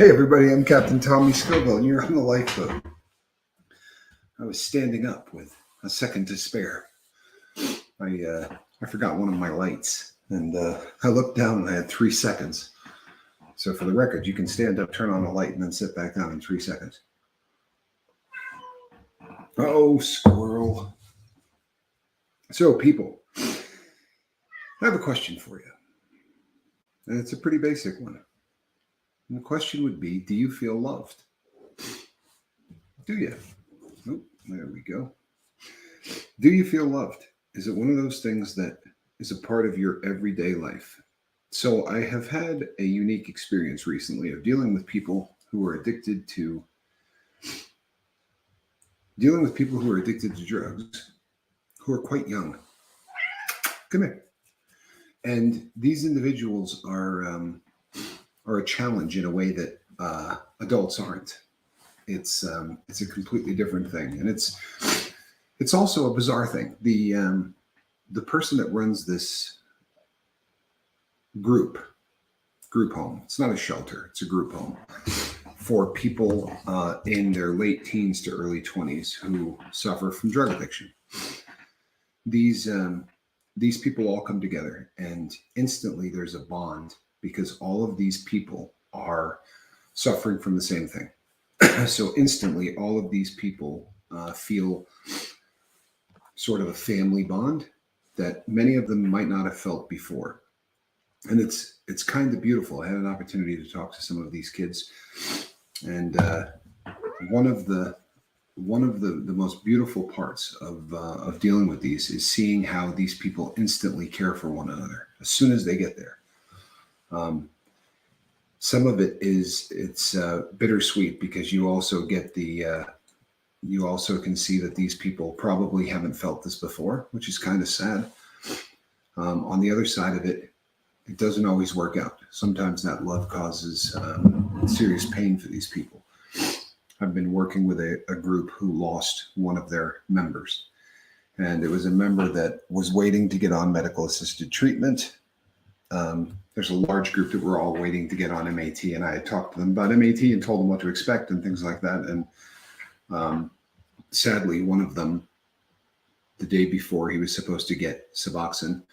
Hey everybody, I'm Captain Tommy Scoville, and you're on the lifeboat. I was standing up with a second to spare. I forgot one of my lights, and I looked down and I had 3 seconds. So for the record, you can stand up, turn on a light, and then sit back down in 3 seconds. Oh, squirrel. So people, I have a question for you. And it's a pretty basic one. And the question would be, do you feel loved? Do you? Oh, there we go. Do you feel loved? Is it one of those things that is a part of your everyday life? So I have had a unique experience recently of dealing with people who are addicted to drugs, who are quite young. Come here. And these individuals are a challenge in a way that adults aren't. It's a completely different thing, and it's also a bizarre thing. The person that runs this group home, it's not a shelter, it's a group home for people in their late teens to early 20s who suffer from drug addiction. These people all come together, and instantly there's a bond because all of these people are suffering from the same thing. So instantly, all of these people feel sort of a family bond that many of them might not have felt before. And it's kind of beautiful. I had an opportunity to talk to some of these kids, and one of the most beautiful parts of dealing with these is seeing how these people instantly care for one another as soon as they get there. Some of it's bittersweet because you also get you also can see that these people probably haven't felt this before, which is kind of sad. On the other side of it, it doesn't always work out. Sometimes that love causes serious pain for these people. I've been working with a group who lost one of their members, and it was a member that was waiting to get on medical assisted treatment. There's a large group that were all waiting to get on MAT, and I had talked to them about MAT and told them what to expect and things like that. And sadly, one of them, the day before he was supposed to get Suboxone,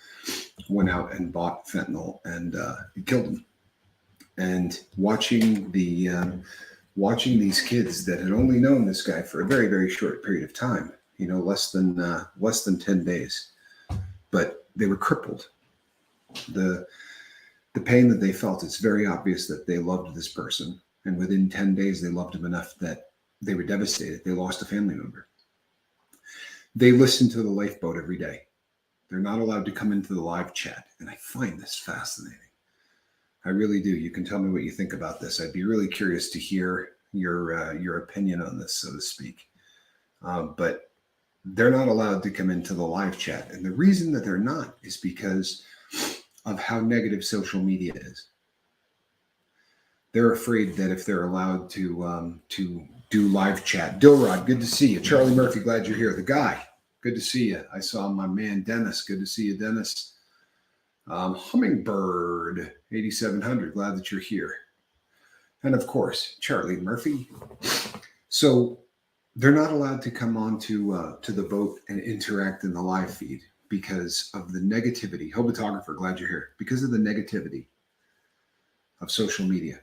went out and bought fentanyl, and it killed him. And watching these kids that had only known this guy for a very, very short period of time, less than 10 days, but they were crippled. The pain that they felt, it's very obvious that they loved this person. And within 10 days, they loved him enough that they were devastated. They lost a family member. They listen to the lifeboat every day. They're not allowed to come into the live chat. And I find this fascinating. I really do. You can tell me what you think about this. I'd be really curious to hear your opinion on this, so to speak. But they're not allowed to come into the live chat. And the reason that they're not is because of how negative social media is. They're afraid that if they're allowed to do live chat. Dilrod, good to see you. Charlie Murphy, glad you're here. The guy, good to see you. I saw my man Dennis. Good to see you, Dennis. Hummingbird 8700, glad that you're here. And of course, Charlie Murphy. So they're not allowed to come on to the boat and interact in the live feed because of the negativity. Hobotographer, glad you're here. Because of the negativity of social media.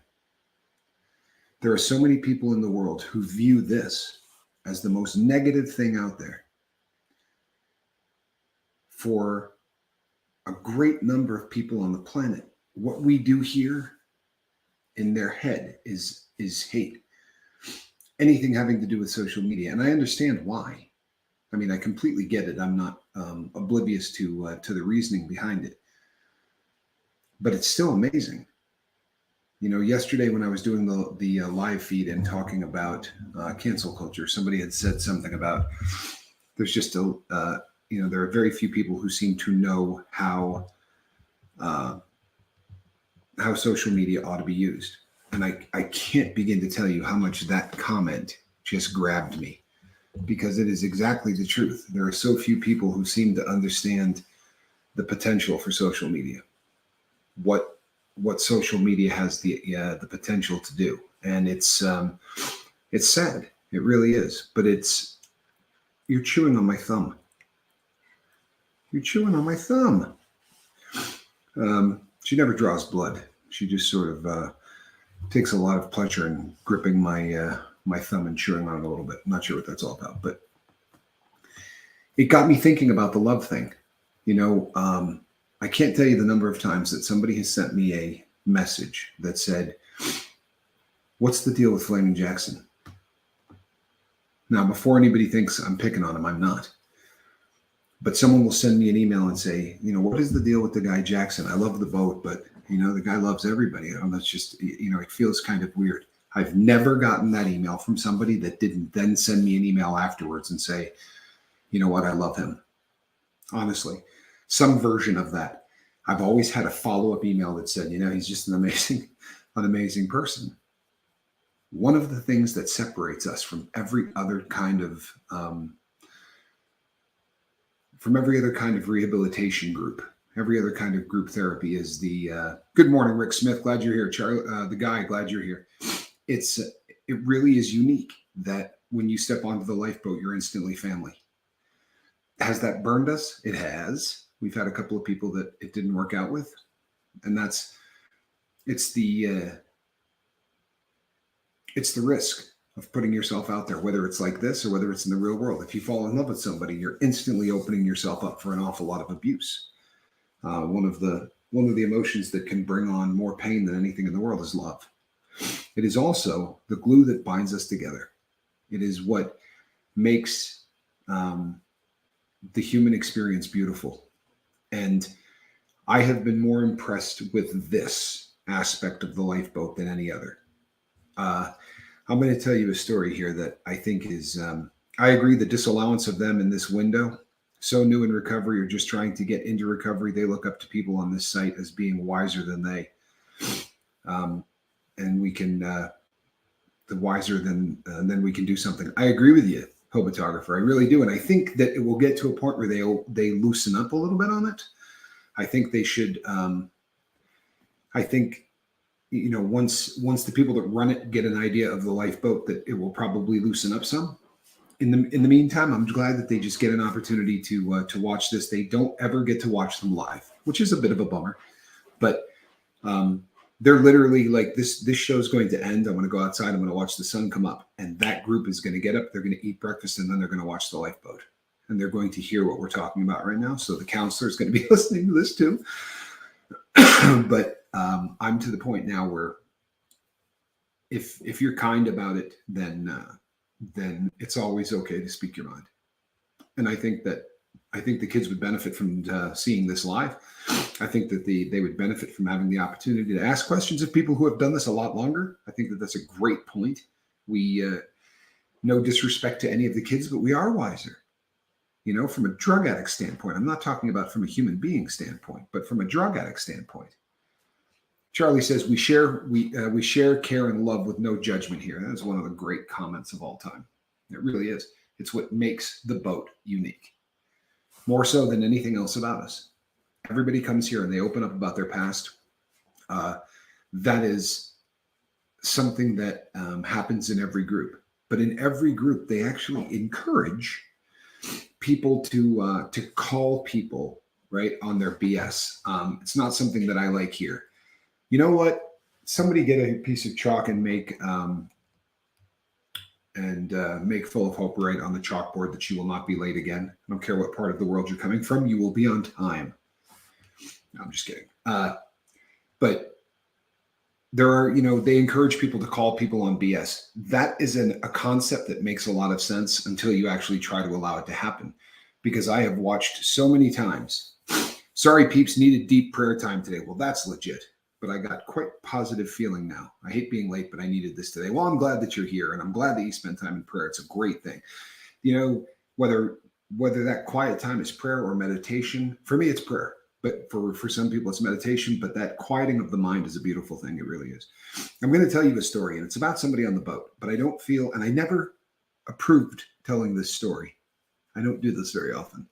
There are so many people in the world who view this as the most negative thing out there. For a great number of people on the planet, what we do here in their head is hate. Anything having to do with social media. And I understand why. I mean, I completely get it. I'm not oblivious to the reasoning behind it. But it's still amazing. Yesterday when I was doing the live feed and talking about cancel culture, somebody had said something about there's just there are very few people who seem to know how social media ought to be used. And I can't begin to tell you how much that comment just grabbed me, because it is exactly the truth. There are so few people who seem to understand the potential for social media, what social media has the potential to do. And it's sad. It really is. But you're chewing on my thumb. You're chewing on my thumb. She never draws blood. She just sort of takes a lot of pleasure in gripping my thumb and chewing on it a little bit. I'm not sure what that's all about, but it got me thinking about the love thing. I can't tell you the number of times that somebody has sent me a message that said, "What's the deal with Flaming Jackson?" Now, before anybody thinks I'm picking on him, I'm not. But someone will send me an email and say, "What is the deal with the guy Jackson? I love the boat, but the guy loves everybody." That's just, it feels kind of weird. I've never gotten that email from somebody that didn't then send me an email afterwards and say, "You know what? I love him." Honestly, some version of that. I've always had a follow-up email that said, "He's just an amazing person." One of the things that separates us from every other kind of rehabilitation group, every other kind of group therapy, is the good morning, Rick Smith. Glad you're here, Charlie. The guy, glad you're here. It really is unique that when you step onto the lifeboat, you're instantly family. Has that burned us? It has. We've had a couple of people that it didn't work out with, and it's the risk of putting yourself out there, whether it's like this or whether it's in the real world. If you fall in love with somebody, you're instantly opening yourself up for an awful lot of abuse. One of the emotions that can bring on more pain than anything in the world is love. It is also the glue that binds us together. It is what makes the human experience beautiful. And I have been more impressed with this aspect of the lifeboat than any other. I'm going to tell you a story here that I think is, I agree, the disallowance of them in this window, so new in recovery or just trying to get into recovery, they look up to people on this site as being wiser than they. And we can, the wiser than then we can do something. I agree with you, Hobotographer. I really do. And I think that it will get to a point where they loosen up a little bit on it. I think they should, I think, once the people that run it get an idea of the lifeboat, that it will probably loosen up some. In the meantime, I'm glad that they just get an opportunity to watch this. They don't ever get to watch them live, which is a bit of a bummer. But they're literally like, this show's going to end. I'm going to go outside. I'm going to watch the sun come up, and that group is going to get up. They're going to eat breakfast, and then they're going to watch the lifeboat, and they're going to hear what we're talking about right now. So the counselor is going to be listening to this too. But I'm to the point now where if you're kind about it, then it's always okay to speak your mind. And I think the kids would benefit from seeing this live. I think that they would benefit from having the opportunity to ask questions of people who have done this a lot longer. I think that that's a great point. We, no disrespect to any of the kids, but we are wiser. From a drug addict standpoint. I'm not talking about from a human being standpoint, but from a drug addict standpoint. Charlie says, we share care and love with no judgment here. That is one of the great comments of all time. It really is. It's what makes the boat unique, more so than anything else about us. Everybody comes here and they open up about their past. That is something that happens in every group. But in every group, they actually encourage people to call people right on their BS. It's not something that I like here. You know what? Somebody get a piece of chalk and make full of hope right on the chalkboard that you will not be late again. I don't care what part of the world you're coming from. You will be on time. No, I'm just kidding. But there are, they encourage people to call people on BS. That is a concept that makes a lot of sense until you actually try to allow it to happen. Because I have watched so many times. Sorry, peeps, needed deep prayer time today. Well, that's legit. But I got quite positive feeling now. I hate being late, but I needed this today. Well, I'm glad that you're here, and I'm glad that you spend time in prayer. It's a great thing. Whether that quiet time is prayer or meditation, for me, it's prayer. But for some people, it's meditation. But that quieting of the mind is a beautiful thing. It really is. I'm going to tell you a story, and it's about somebody on the boat. But I don't feel, and I never approved telling this story. I don't do this very often.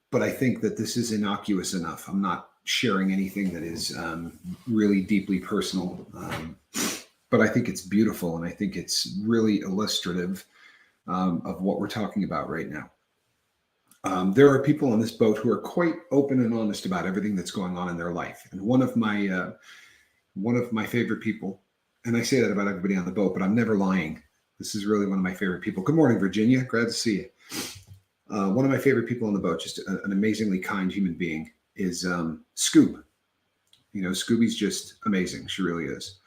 But I think that this is innocuous enough. I'm not sharing anything that is really deeply personal. but I think it's beautiful, and I think it's really illustrative of what we're talking about right now. There are people on this boat who are quite open and honest about everything that's going on in their life. And one of my favorite people, and I say that about everybody on the boat, but I'm never lying. This is really one of my favorite people. Good morning, Virginia. Glad to see you. One of my favorite people on the boat, just an amazingly kind human being, is Scoob. Scooby's just amazing. She really is.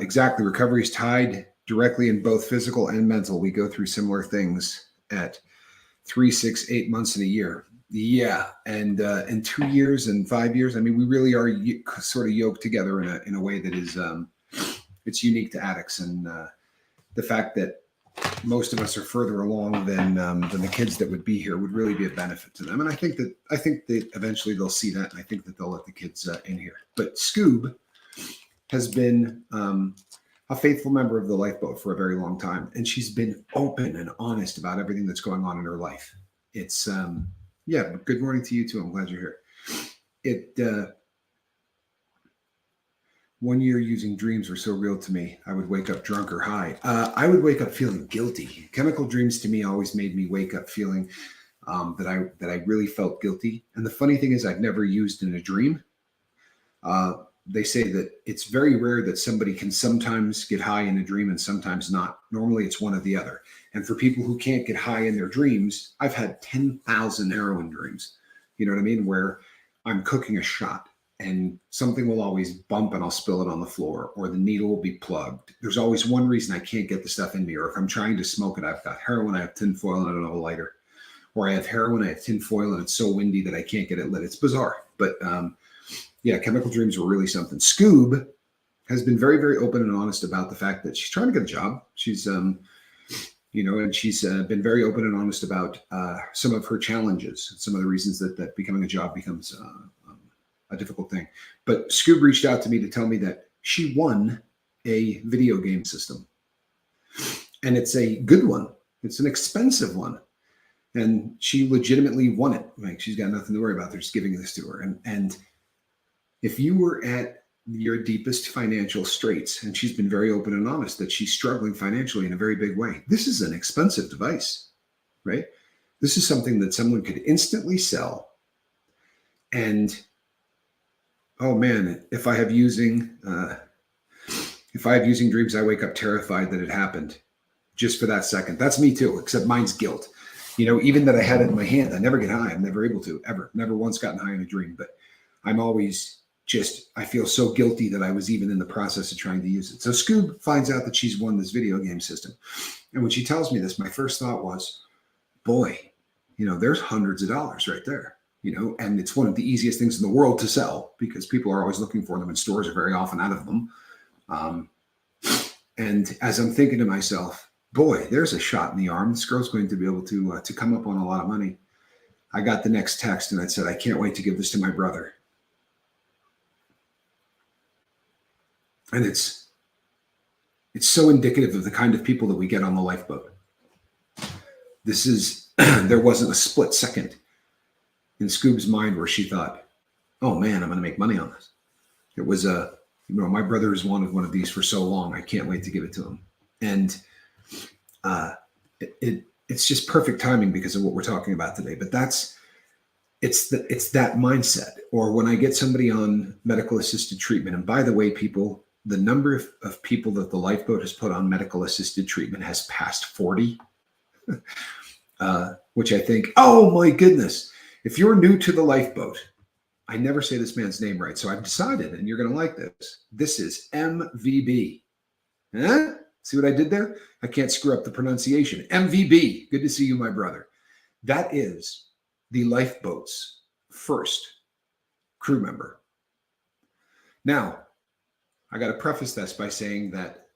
Exactly. Recovery is tied directly in both physical and mental. We go through similar things at 3, 6, 8 months in a year. Yeah. And in 2 years and 5 years, I mean, we really are sort of yoked together in a way that is, it's unique to addicts. And the fact that most of us are further along than the kids that would be here would really be a benefit to them. And I think that eventually they'll see that. And I think that they'll let the kids in here. But Scoob has been a faithful member of the lifeboat for a very long time. And she's been open and honest about everything that's going on in her life. It's, good morning to you too. I'm glad you're here. 1 year using dreams were so real to me. I would wake up drunk or high. I would wake up feeling guilty. Chemical dreams to me always made me wake up feeling that I really felt guilty. And the funny thing is I've never used in a dream. They say that it's very rare that somebody can sometimes get high in a dream and sometimes not. Normally it's one or the other. And for people who can't get high in their dreams, I've had 10,000 heroin dreams. You know what I mean? Where I'm cooking a shot and something will always bump and I'll spill it on the floor, or the needle will be plugged. There's always one reason I can't get the stuff in me. Or if I'm trying to smoke it, I've got heroin, I have tinfoil, and I don't have a lighter. Or I have heroin, I have tinfoil, and it's so windy that I can't get it lit. It's bizarre. But chemical dreams were really something. Scoob has been very, very open and honest about the fact that she's trying to get a job. She's, and she's been very open and honest about some of her challenges, some of the reasons that becoming a job becomes a difficult thing. But Scoob reached out to me to tell me that she won a video game system. And it's a good one. It's an expensive one. And she legitimately won it. Like, she's got nothing to worry about. They're just giving this to her. And if you were at your deepest financial straits, and she's been very open and honest that she's struggling financially in a very big way, this is an expensive device, right? This is something that someone could instantly sell. And oh man, if I have using dreams, I wake up terrified that it happened just for that second. That's me too, except mine's guilt. Even that I had it in my hand, I never get high. I'm never able to, ever. Never once gotten high in a dream, but I'm always I feel so guilty that I was even in the process of trying to use it. So Scoob finds out that she's won this video game system. And when she tells me this, my first thought was, boy, there's hundreds of dollars right there. And it's one of the easiest things in the world to sell because people are always looking for them and stores are very often out of them. And as I'm thinking to myself, boy, there's a shot in the arm. This girl's going to be able to come up on a lot of money. I got the next text and I said, I can't wait to give this to my brother. And it's so indicative of the kind of people that we get on the lifeboat. This is, there wasn't a split second in Scoob's mind where she thought, oh man, I'm going to make money on this. It was my brother has wanted one of these for so long. I can't wait to give it to him. And it's just perfect timing because of what we're talking about today. But it's that mindset. Or when I get somebody on medical assisted treatment, and by the way, people, the number of people that the lifeboat has put on medical assisted treatment has passed 40, which I think, oh my goodness. If you're new to the lifeboat, I never say this man's name right. So I've decided, and you're going to like this. This is MVB. Huh? See what I did there? I can't screw up the pronunciation. MVB. Good to see you, my brother. That is the lifeboat's first crew member. Now, I got to preface this by saying that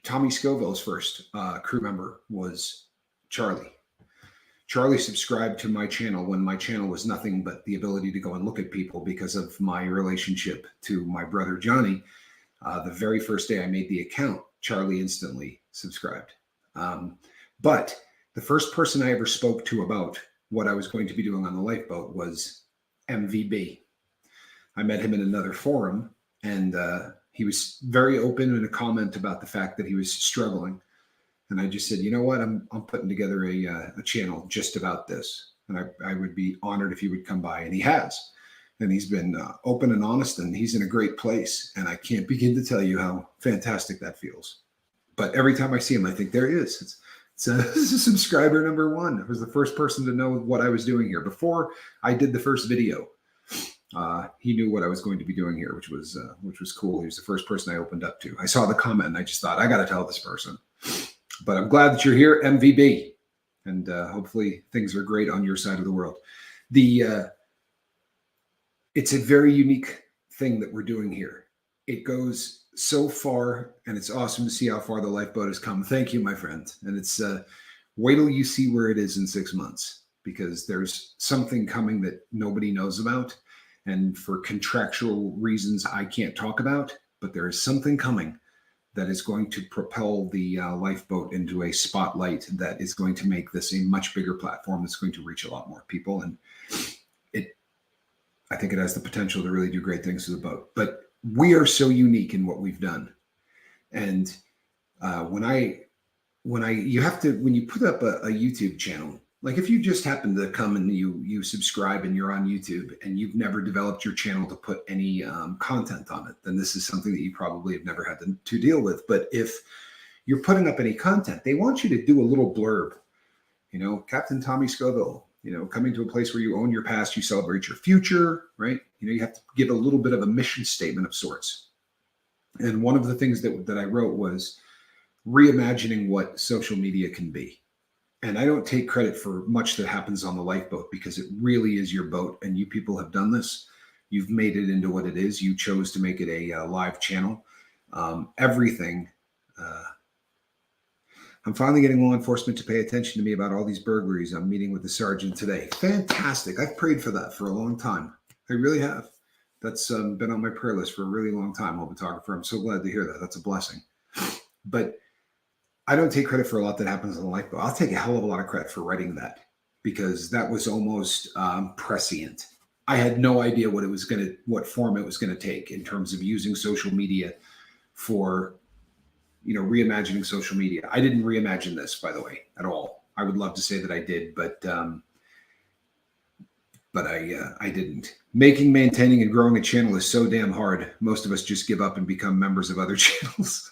Tommy Scoville's first crew member was Charlie. Charlie subscribed to my channel when my channel was nothing but the ability to go and look at people because of my relationship to my brother, Johnny. The very first day I made the account, Charlie instantly subscribed. But the first person I ever spoke to about what I was going to be doing on the lifeboat was MVB. I met him in another forum, and he was very open in a comment about the fact that he was struggling. And I just said, you know what, I'm putting together a channel just about this. And I would be honored if he would come by. And he has. And he's been open and honest, and he's in a great place. And I can't begin to tell you how fantastic that feels. But every time I see him, I think there he is. It's a subscriber number one. I was the first person to know what I was doing here. Before I did the first video, he knew what I was going to be doing here, which was cool. He was the first person I opened up to. I saw the comment, and I just thought, I got to tell this person. But I'm glad that you're here, MVB. And hopefully things are great on your side of the world. It's a very unique thing that we're doing here. It goes so far, and it's awesome to see how far the lifeboat has come. Thank you, my friend. And it's wait till you see where it is in 6 months, because there's something coming that nobody knows about. And for contractual reasons, I can't talk about, but there is something coming that is going to propel the lifeboat into a spotlight that is going to make this a much bigger platform that's going to reach a lot more people. And I think it has the potential to really do great things to the boat. But we are so unique in what we've done. And when you put up a YouTube channel, like if you just happen to come and you subscribe and you're on YouTube and you've never developed your channel to put any content on it, then this is something that you probably have never had to deal with. But if you're putting up any content, they want you to do a little blurb, Captain Tommy Scoville, coming to a place where you own your past, you celebrate your future, right? You have to give a little bit of a mission statement of sorts. And one of the things that I wrote was reimagining what social media can be. And I don't take credit for much that happens on the lifeboat, because it really is your boat, and you people have done this. You've made it into what it is. You chose to make it a live channel. Everything. I'm finally getting law enforcement to pay attention to me about all these burglaries. I'm meeting with the sergeant today. Fantastic. I've prayed for that for a long time. I really have. That's been on my prayer list for a really long time, old photographer. I'm so glad to hear that. That's a blessing. But I don't take credit for a lot that happens on the lifeboat. I'll take a hell of a lot of credit for writing that, because that was almost prescient. I had no idea what form it was going to take in terms of using social media for, reimagining social media. I didn't reimagine this, by the way, at all. I would love to say that I did, but I didn't. Making, maintaining, and growing a channel is so damn hard. Most of us just give up and become members of other channels.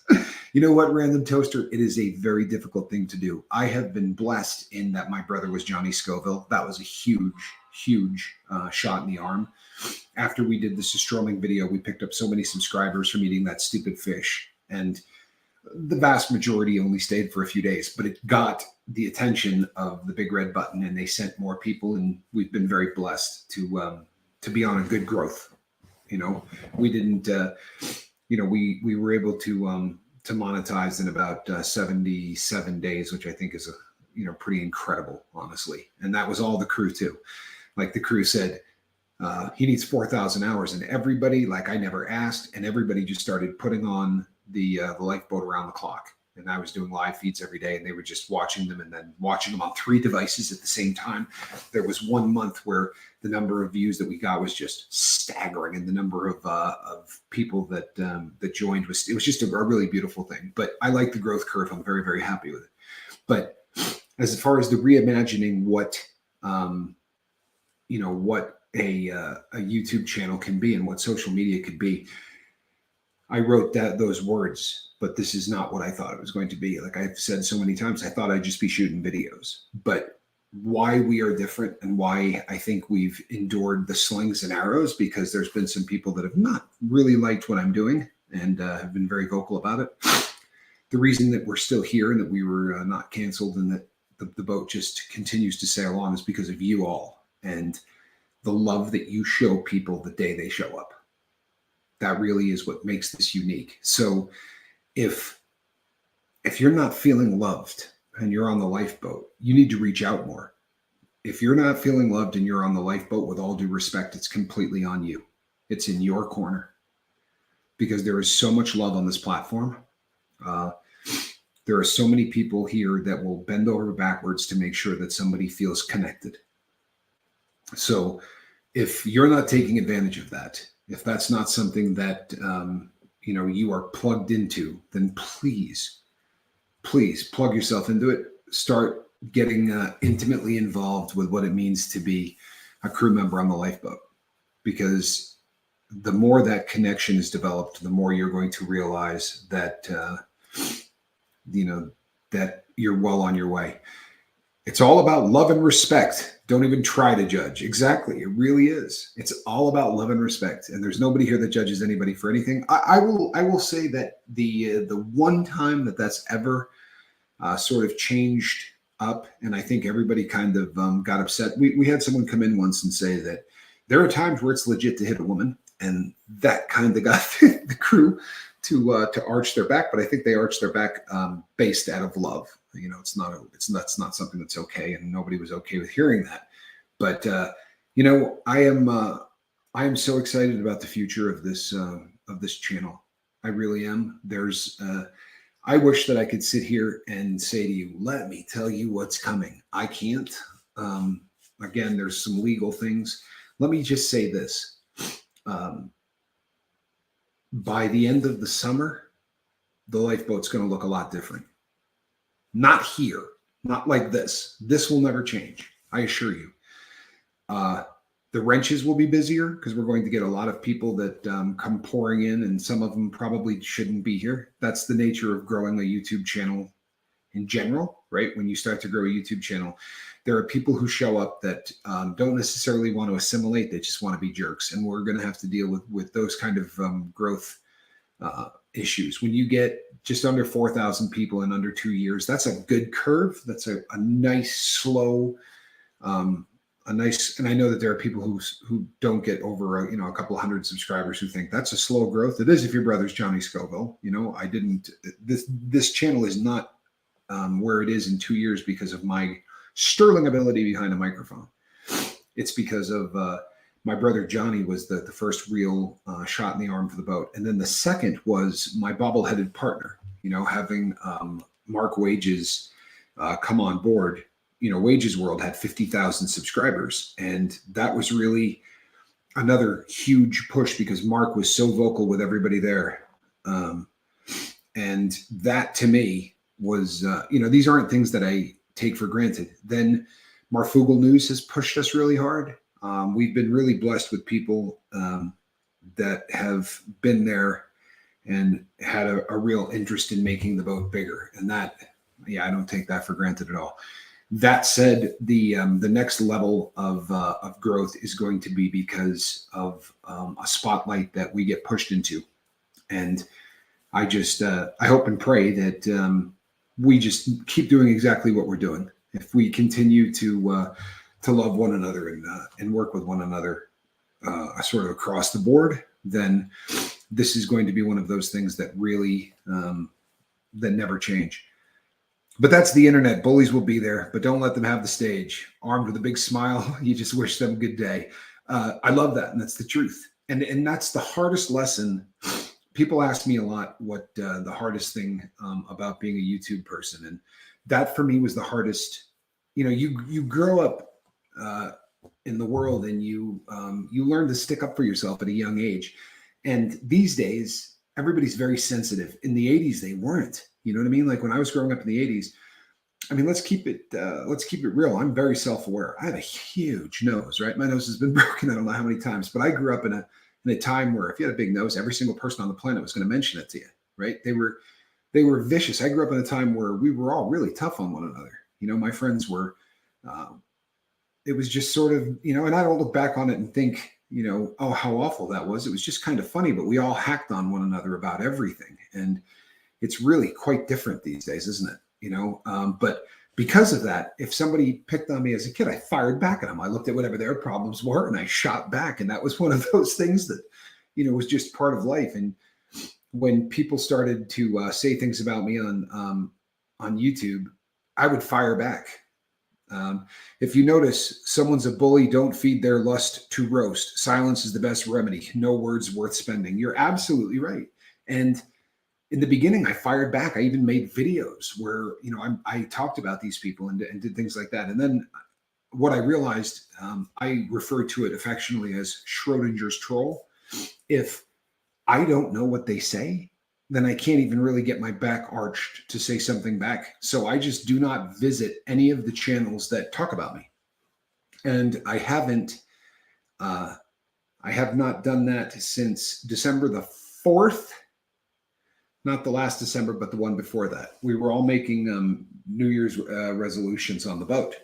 You know what, Random Toaster? It is a very difficult thing to do. I have been blessed in that my brother was Johnny Scoville. That was a huge, huge shot in the arm. After we did the Strolling video, we picked up so many subscribers from eating that stupid fish. And the vast majority only stayed for a few days, but it got the attention of the big red button, and they sent more people. And we've been very blessed to be on a good growth. We didn't, we were able to monetize in about 77 days, which I think is pretty incredible, honestly. And that was all the crew too. Like the crew said, he needs 4,000 hours, and everybody, like I never asked, and everybody just started putting on the lifeboat around the clock. And I was doing live feeds every day, and they were just watching them and then watching them on 3 devices at the same time. There was 1 month where the number of views that we got was just staggering, and the number of people that joined was just a really beautiful thing. But I like the growth curve. I'm very, very happy with it. But as far as the reimagining what a YouTube channel can be and what social media could be, I wrote those words, but this is not what I thought it was going to be. Like I've said so many times, I thought I'd just be shooting videos. But why we are different, and why I think we've endured the slings and arrows, because there's been some people that have not really liked what I'm doing and have been very vocal about it. The reason that we're still here and that we were not canceled and that the boat just continues to sail on is because of you all and the love that you show people the day they show up. That really is what makes this unique. So if you're not feeling loved and you're on the lifeboat, you need to reach out more. If you're not feeling loved and you're on the lifeboat, with all due respect, it's completely on you. It's in your corner, because there is so much love on this platform. There are so many people here that will bend over backwards to make sure that somebody feels connected. So if you're not taking advantage of that, if that's not something that you are plugged into, then please plug yourself into it. Start getting intimately involved with what it means to be a crew member on the lifeboat, because the more that connection is developed, the more you're going to realize that that you're well on your way. It's all about love and respect. Don't even try to judge. Exactly. It really is. It's all about love and respect. And there's nobody here that judges anybody for anything. I will say that the one time that's ever sort of changed up, and I think everybody kind of got upset. We had someone come in once and say that there are times where it's legit to hit a woman, and that kind of got the crew to arch their back. But I think they arched their back based out of love. It's not something that's okay, and nobody was okay with hearing that. But I am so excited about the future of this channel. I really am. I wish that I could sit here and say to you, let me tell you what's coming. I can't. Again, there's some legal things. Let me just say this. By the end of the summer, the lifeboat's going to look a lot different. Not here, not like this. This will never change, I assure you. The wrenches will be busier because we're going to get a lot of people that come pouring in, and some of them probably shouldn't be here. That's the nature of growing a YouTube channel in general, right? When you start to grow a YouTube channel, there are people who show up that don't necessarily want to assimilate. They just want to be jerks. And we're going to have to deal with those kind of growth issues. When you get just under 4,000 people in under 2 years, that's a good curve. That's a nice, slow, and I know that there are people who don't get over a couple hundred subscribers who think that's a slow growth. It is if your brother's Johnny Scoville. This channel is not where it is in 2 years because of my sterling ability behind a microphone. It's because of my brother Johnny was the first real shot in the arm for the boat. And then the second was my bobbleheaded partner, having Mark Wages come on board. Wages World had 50,000 subscribers. And that was really another huge push because Mark was so vocal with everybody there. And that to me was, these aren't things that I take for granted. Then Marfugal News has pushed us really hard. We've been really blessed with people that have been there and had a real interest in making the boat bigger. And that, I don't take that for granted at all. That said, the next level of growth is going to be because of a spotlight that we get pushed into. And I just I hope and pray that we just keep doing exactly what we're doing. If we continue to love one another and work with one another sort of across the board, then this is going to be one of those things that really that never change. But that's the internet. Bullies will be there, but don't let them have the stage. Armed with a big smile, you just wish them a good day. I love that, and that's the truth. And that's the hardest lesson. People ask me a lot what the hardest thing about being a YouTube person, and that for me was the hardest. You grow up in the world, and you learn to stick up for yourself at a young age. And these days, everybody's very sensitive. In the 80s, they weren't. You know what I mean? Like when I was growing up in the 80s, let's keep it real. I'm very self-aware. I have a huge nose, right? My nose has been broken I don't know how many times, but I grew up in a time where if you had a big nose, every single person on the planet was going to mention it to you, right? They were vicious. I grew up in a time where we were all really tough on one another. My friends were, it was just sort of, and I don't look back on it and think, oh, how awful that was. It was just kind of funny, but we all hacked on one another about everything. And it's really quite different these days, isn't it? But because of that, if somebody picked on me as a kid, I fired back at them. I looked at whatever their problems were and I shot back. And that was one of those things that, was just part of life. And when people started to say things about me on YouTube, I would fire back. If you notice someone's a bully, don't feed their lust to roast. Silence is the best remedy. No words worth spending. You're absolutely right. And in the beginning, I fired back. I even made videos where, I talked about these people and did things like that. And then what I realized, I refer to it affectionately as Schrodinger's troll. If I don't know what they say, then I can't even really get my back arched to say something back. So I just do not visit any of the channels that talk about me. And I have not done that since December the 4th, not the last December, but the one before that. We were all making New Year's resolutions on the boat.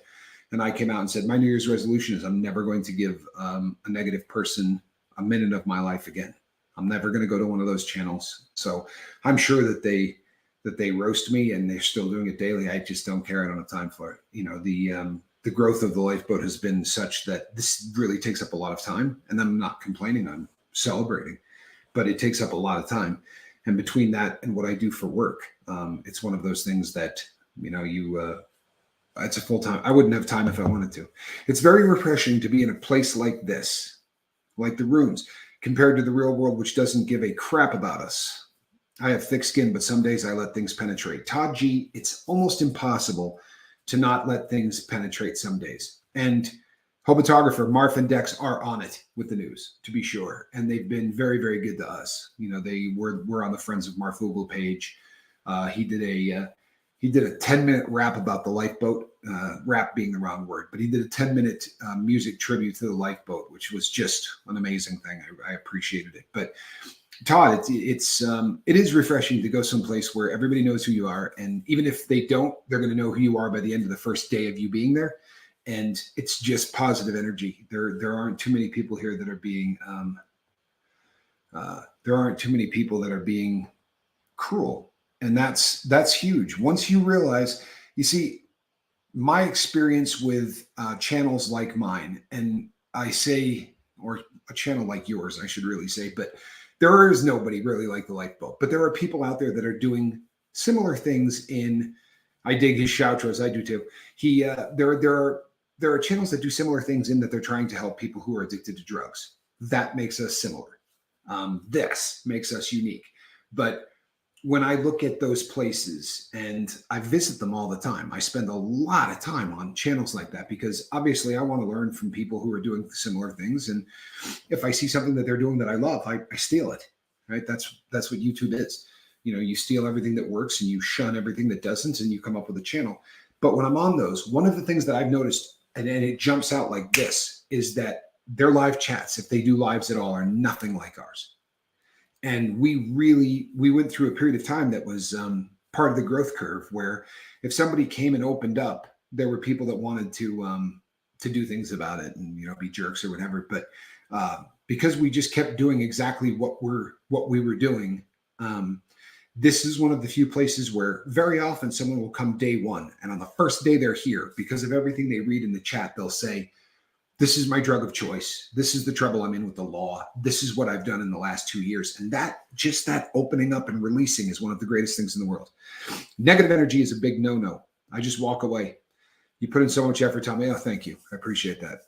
And I came out and said, my New Year's resolution is I'm never going to give a negative person a minute of my life again. I'm never going to go to one of those channels. So I'm sure that they roast me, and they're still doing it daily. I just don't care. I don't have time for it. You know, the growth of the lifeboat has been such that this really takes up a lot of time. And I'm not complaining. I'm celebrating, but it takes up a lot of time. And between that and what I do for work, it's one of those things that, you know, it's a full time. I wouldn't have time if I wanted to. It's very refreshing to be in a place like this, like the rooms, compared to the real world, which doesn't give a crap about us. I have thick skin, but some days I let things penetrate. Todd G, it's almost impossible to not let things penetrate some days. And Hobotographer, Marf and Dex are on it with the news, to be sure. And they've been very, very good to us. You know, they were on the Friends of Marf Google page. He did a 10-minute rap about the lifeboat, rap being the wrong word, but he did a 10-minute music tribute to the lifeboat, which was just an amazing thing. I appreciated it. But Todd, it is refreshing to go someplace where everybody knows who you are. And even if they don't, they're going to know who you are by the end of the first day of you being there. And it's just positive energy. There aren't too many people here that are being, cruel. And that's huge. Once you realize, you see, my experience with channels like mine, and I say, or a channel like yours, I should really say, but there is nobody really like the lifeboat. But there are people out there that are doing similar things I dig his shoutros, I do too. There are channels that do similar things in that they're trying to help people who are addicted to drugs. That makes us similar. This makes us unique. But when I look at those places, and I visit them all the time, I spend a lot of time on channels like that, because obviously I want to learn from people who are doing similar things. And if I see something that they're doing that I love, I steal it, right? That's what YouTube is. You know, you steal everything that works and you shun everything that doesn't, and you come up with a channel. But when I'm on those, one of the things that I've noticed, and it jumps out like this, is that their live chats, if they do lives at all, are nothing like ours. And we went through a period of time that was part of the growth curve, where if somebody came and opened up, there were people that wanted to do things about it and, you know, be jerks or whatever. But because we just kept doing exactly what we were doing, this is one of the few places where very often someone will come day one, and on the first day they're here, because of everything they read in the chat, they'll say, this is my drug of choice. This is the trouble I'm in with the law. This is what I've done in the last 2 years. And that opening up and releasing is one of the greatest things in the world. Negative energy is a big no-no. I just walk away. You put in so much effort, tell me, oh, thank you. I appreciate that.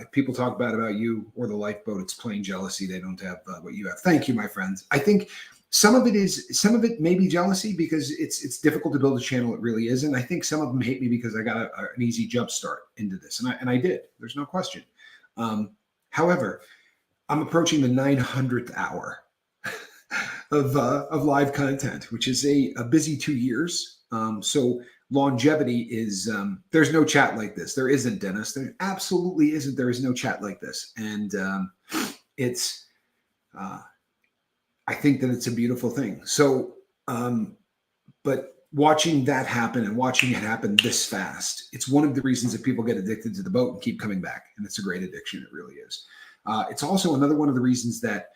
If people talk bad about you or the lifeboat, it's plain jealousy. They don't have what you have. Thank you, my friends. I think some of it may be jealousy, because it's difficult to build a channel. It really isn't. I think some of them hate me because I got an easy jump start into this, and I did. There's no question. However, I'm approaching the 900th hour of live content, which is a busy 2 years. So longevity is there's no chat like this. There isn't, Dennis. There absolutely isn't. There is no chat like this, and it's. I think that it's a beautiful thing. So, but watching that happen and watching it happen this fast, it's one of the reasons that people get addicted to the boat and keep coming back. And it's a great addiction. It really is. It's also another one of the reasons that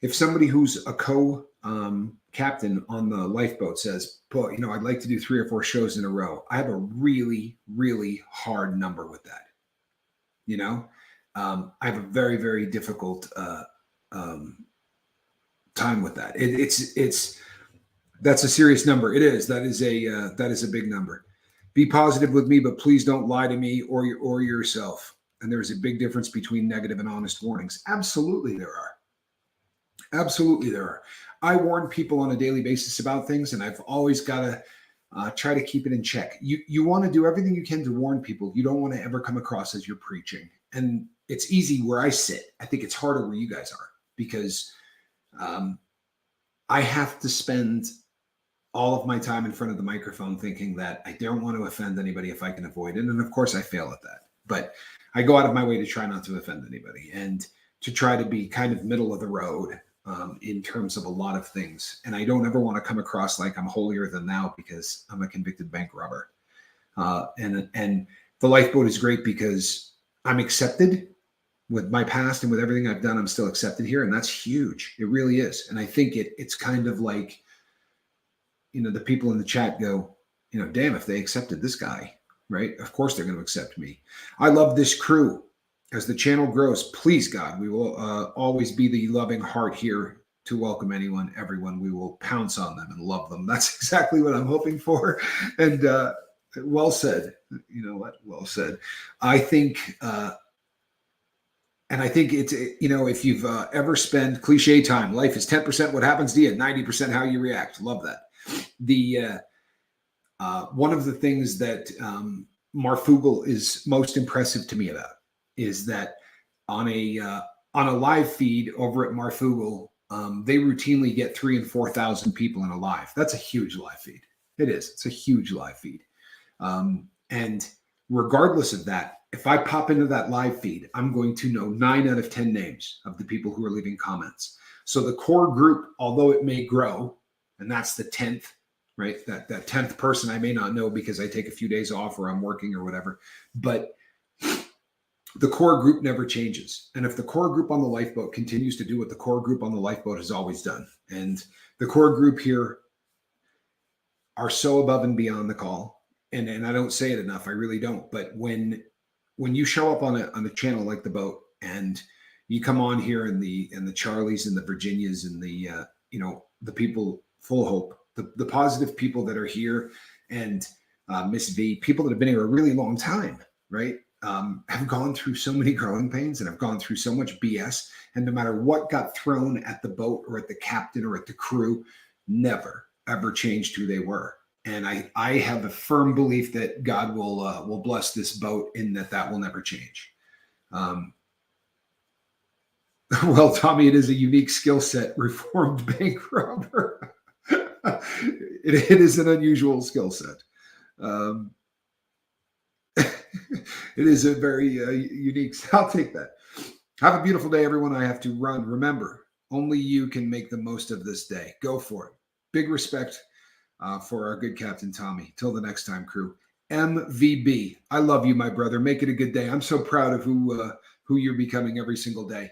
if somebody who's a co-captain on the lifeboat says, "Boy, you know, I'd like to do 3 or 4 shows in a row," I have a really, really hard number with that. You know, I have a very, very difficult time with that. That's a serious number. It is. That is a big number. Be positive with me, but please don't lie to me or yourself. And there's a big difference between negative and honest warnings. Absolutely there are. Absolutely there are. I warn people on a daily basis about things, and I've always got to try to keep it in check. You want to do everything you can to warn people. You don't want to ever come across as you're preaching. And it's easy where I sit. I think it's harder where you guys are, because I have to spend all of my time in front of the microphone thinking that I don't want to offend anybody if I can avoid it. And of course I fail at that, but I go out of my way to try not to offend anybody and to try to be kind of middle of the road in terms of a lot of things. And I don't ever want to come across like I'm holier than thou because I'm a convicted bank robber. And the lifeboat is great because I'm accepted with my past and with everything I've done. I'm still accepted here, and that's huge. It really is. And I think it's kind of like, the people in the chat go, damn, if they accepted this guy, right? Of course they're going to accept me. I love this crew. As the channel grows, please, God, we will always be the loving heart here to welcome everyone. We will pounce on them and love them. That's exactly what I'm hoping for. And well said. You know what? Well said. I think, and I think it's, if you've ever spent cliche time, life is 10% what happens to you, 90% how you react. Love that. The one of the things that Marfugel is most impressive to me about is that on a live feed over at Marfugel, they routinely get 3,000 and 4,000 people in a live. That's a huge live feed. It is. It's a huge live feed. And regardless of that, if I pop into that live feed, I'm going to know 9 out of 10 names of the people who are leaving comments. So the core group, although it may grow, and that's the 10th, right? That 10th person I may not know because I take a few days off or I'm working or whatever, but the core group never changes. And if the core group on the lifeboat continues to do what the core group on the lifeboat has always done, and the core group here are so above and beyond the call, and I don't say it enough, I really don't, but when you show up on a channel like the boat and you come on here and the Charlies and the Virginias and the the people full of hope, the positive people that are here, and Miss V, people that have been here a really long time, right? Have gone through so many growing pains and have gone through so much BS. And no matter what got thrown at the boat or at the captain or at the crew, never, ever changed who they were. And I have a firm belief that God will bless this boat in that will never change. Well, Tommy, it is a unique skill set, reformed bank robber. It is an unusual skill set. It is a very unique. I'll take that. Have a beautiful day, everyone. I have to run. Remember, only you can make the most of this day. Go for it. Big respect for our good Captain Tommy. Till the next time, crew. MVB. I love you, my brother. Make it a good day. I'm so proud of who you're becoming every single day.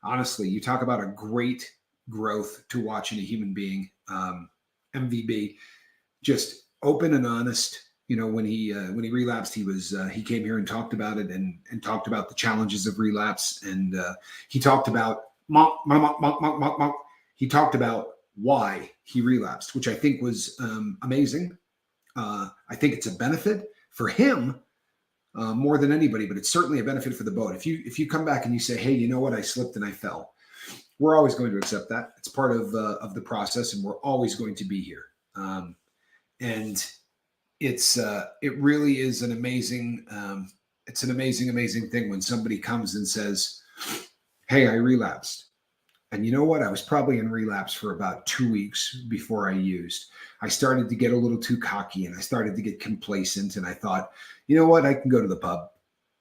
Honestly, you talk about a great growth to watch in a human being. MVB, just open and honest. When he relapsed, he came here and talked about it and talked about the challenges of relapse, and he talked about he talked about why he relapsed, which I think was amazing. I think it's a benefit for him more than anybody, but it's certainly a benefit for the boat. If you come back and you say, hey, you know what, I slipped and I fell, we're always going to accept that. It's part of the process, and we're always going to be here. And it really is an amazing amazing thing when somebody comes and says, hey, I relapsed. And you know what? I was probably in relapse for about 2 weeks before I used. I started to get a little too cocky and I started to get complacent. And I thought, you know what? I can go to the pub.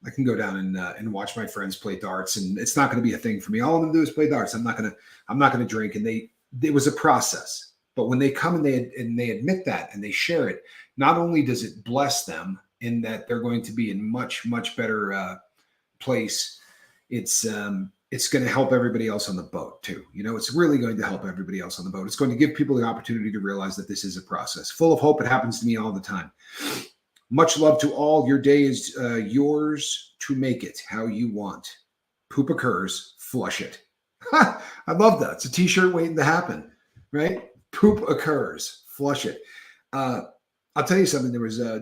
I can go down and watch my friends play darts, and it's not going to be a thing for me. All I'm going to do is play darts. I'm not going to drink. And it was a process. But when they come and they admit that and they share it, not only does it bless them in that they're going to be in much, much better place, it's going to help everybody else on the boat too. It's really going to help everybody else on the boat. It's going to give people the opportunity to realize that this is a process. Full of hope. It happens to me all the time. Much love to all. Your day is yours to make it how you want. Poop occurs, flush it. I love that. It's a t-shirt waiting to happen, right? Poop occurs, flush it. I'll tell you something. There was a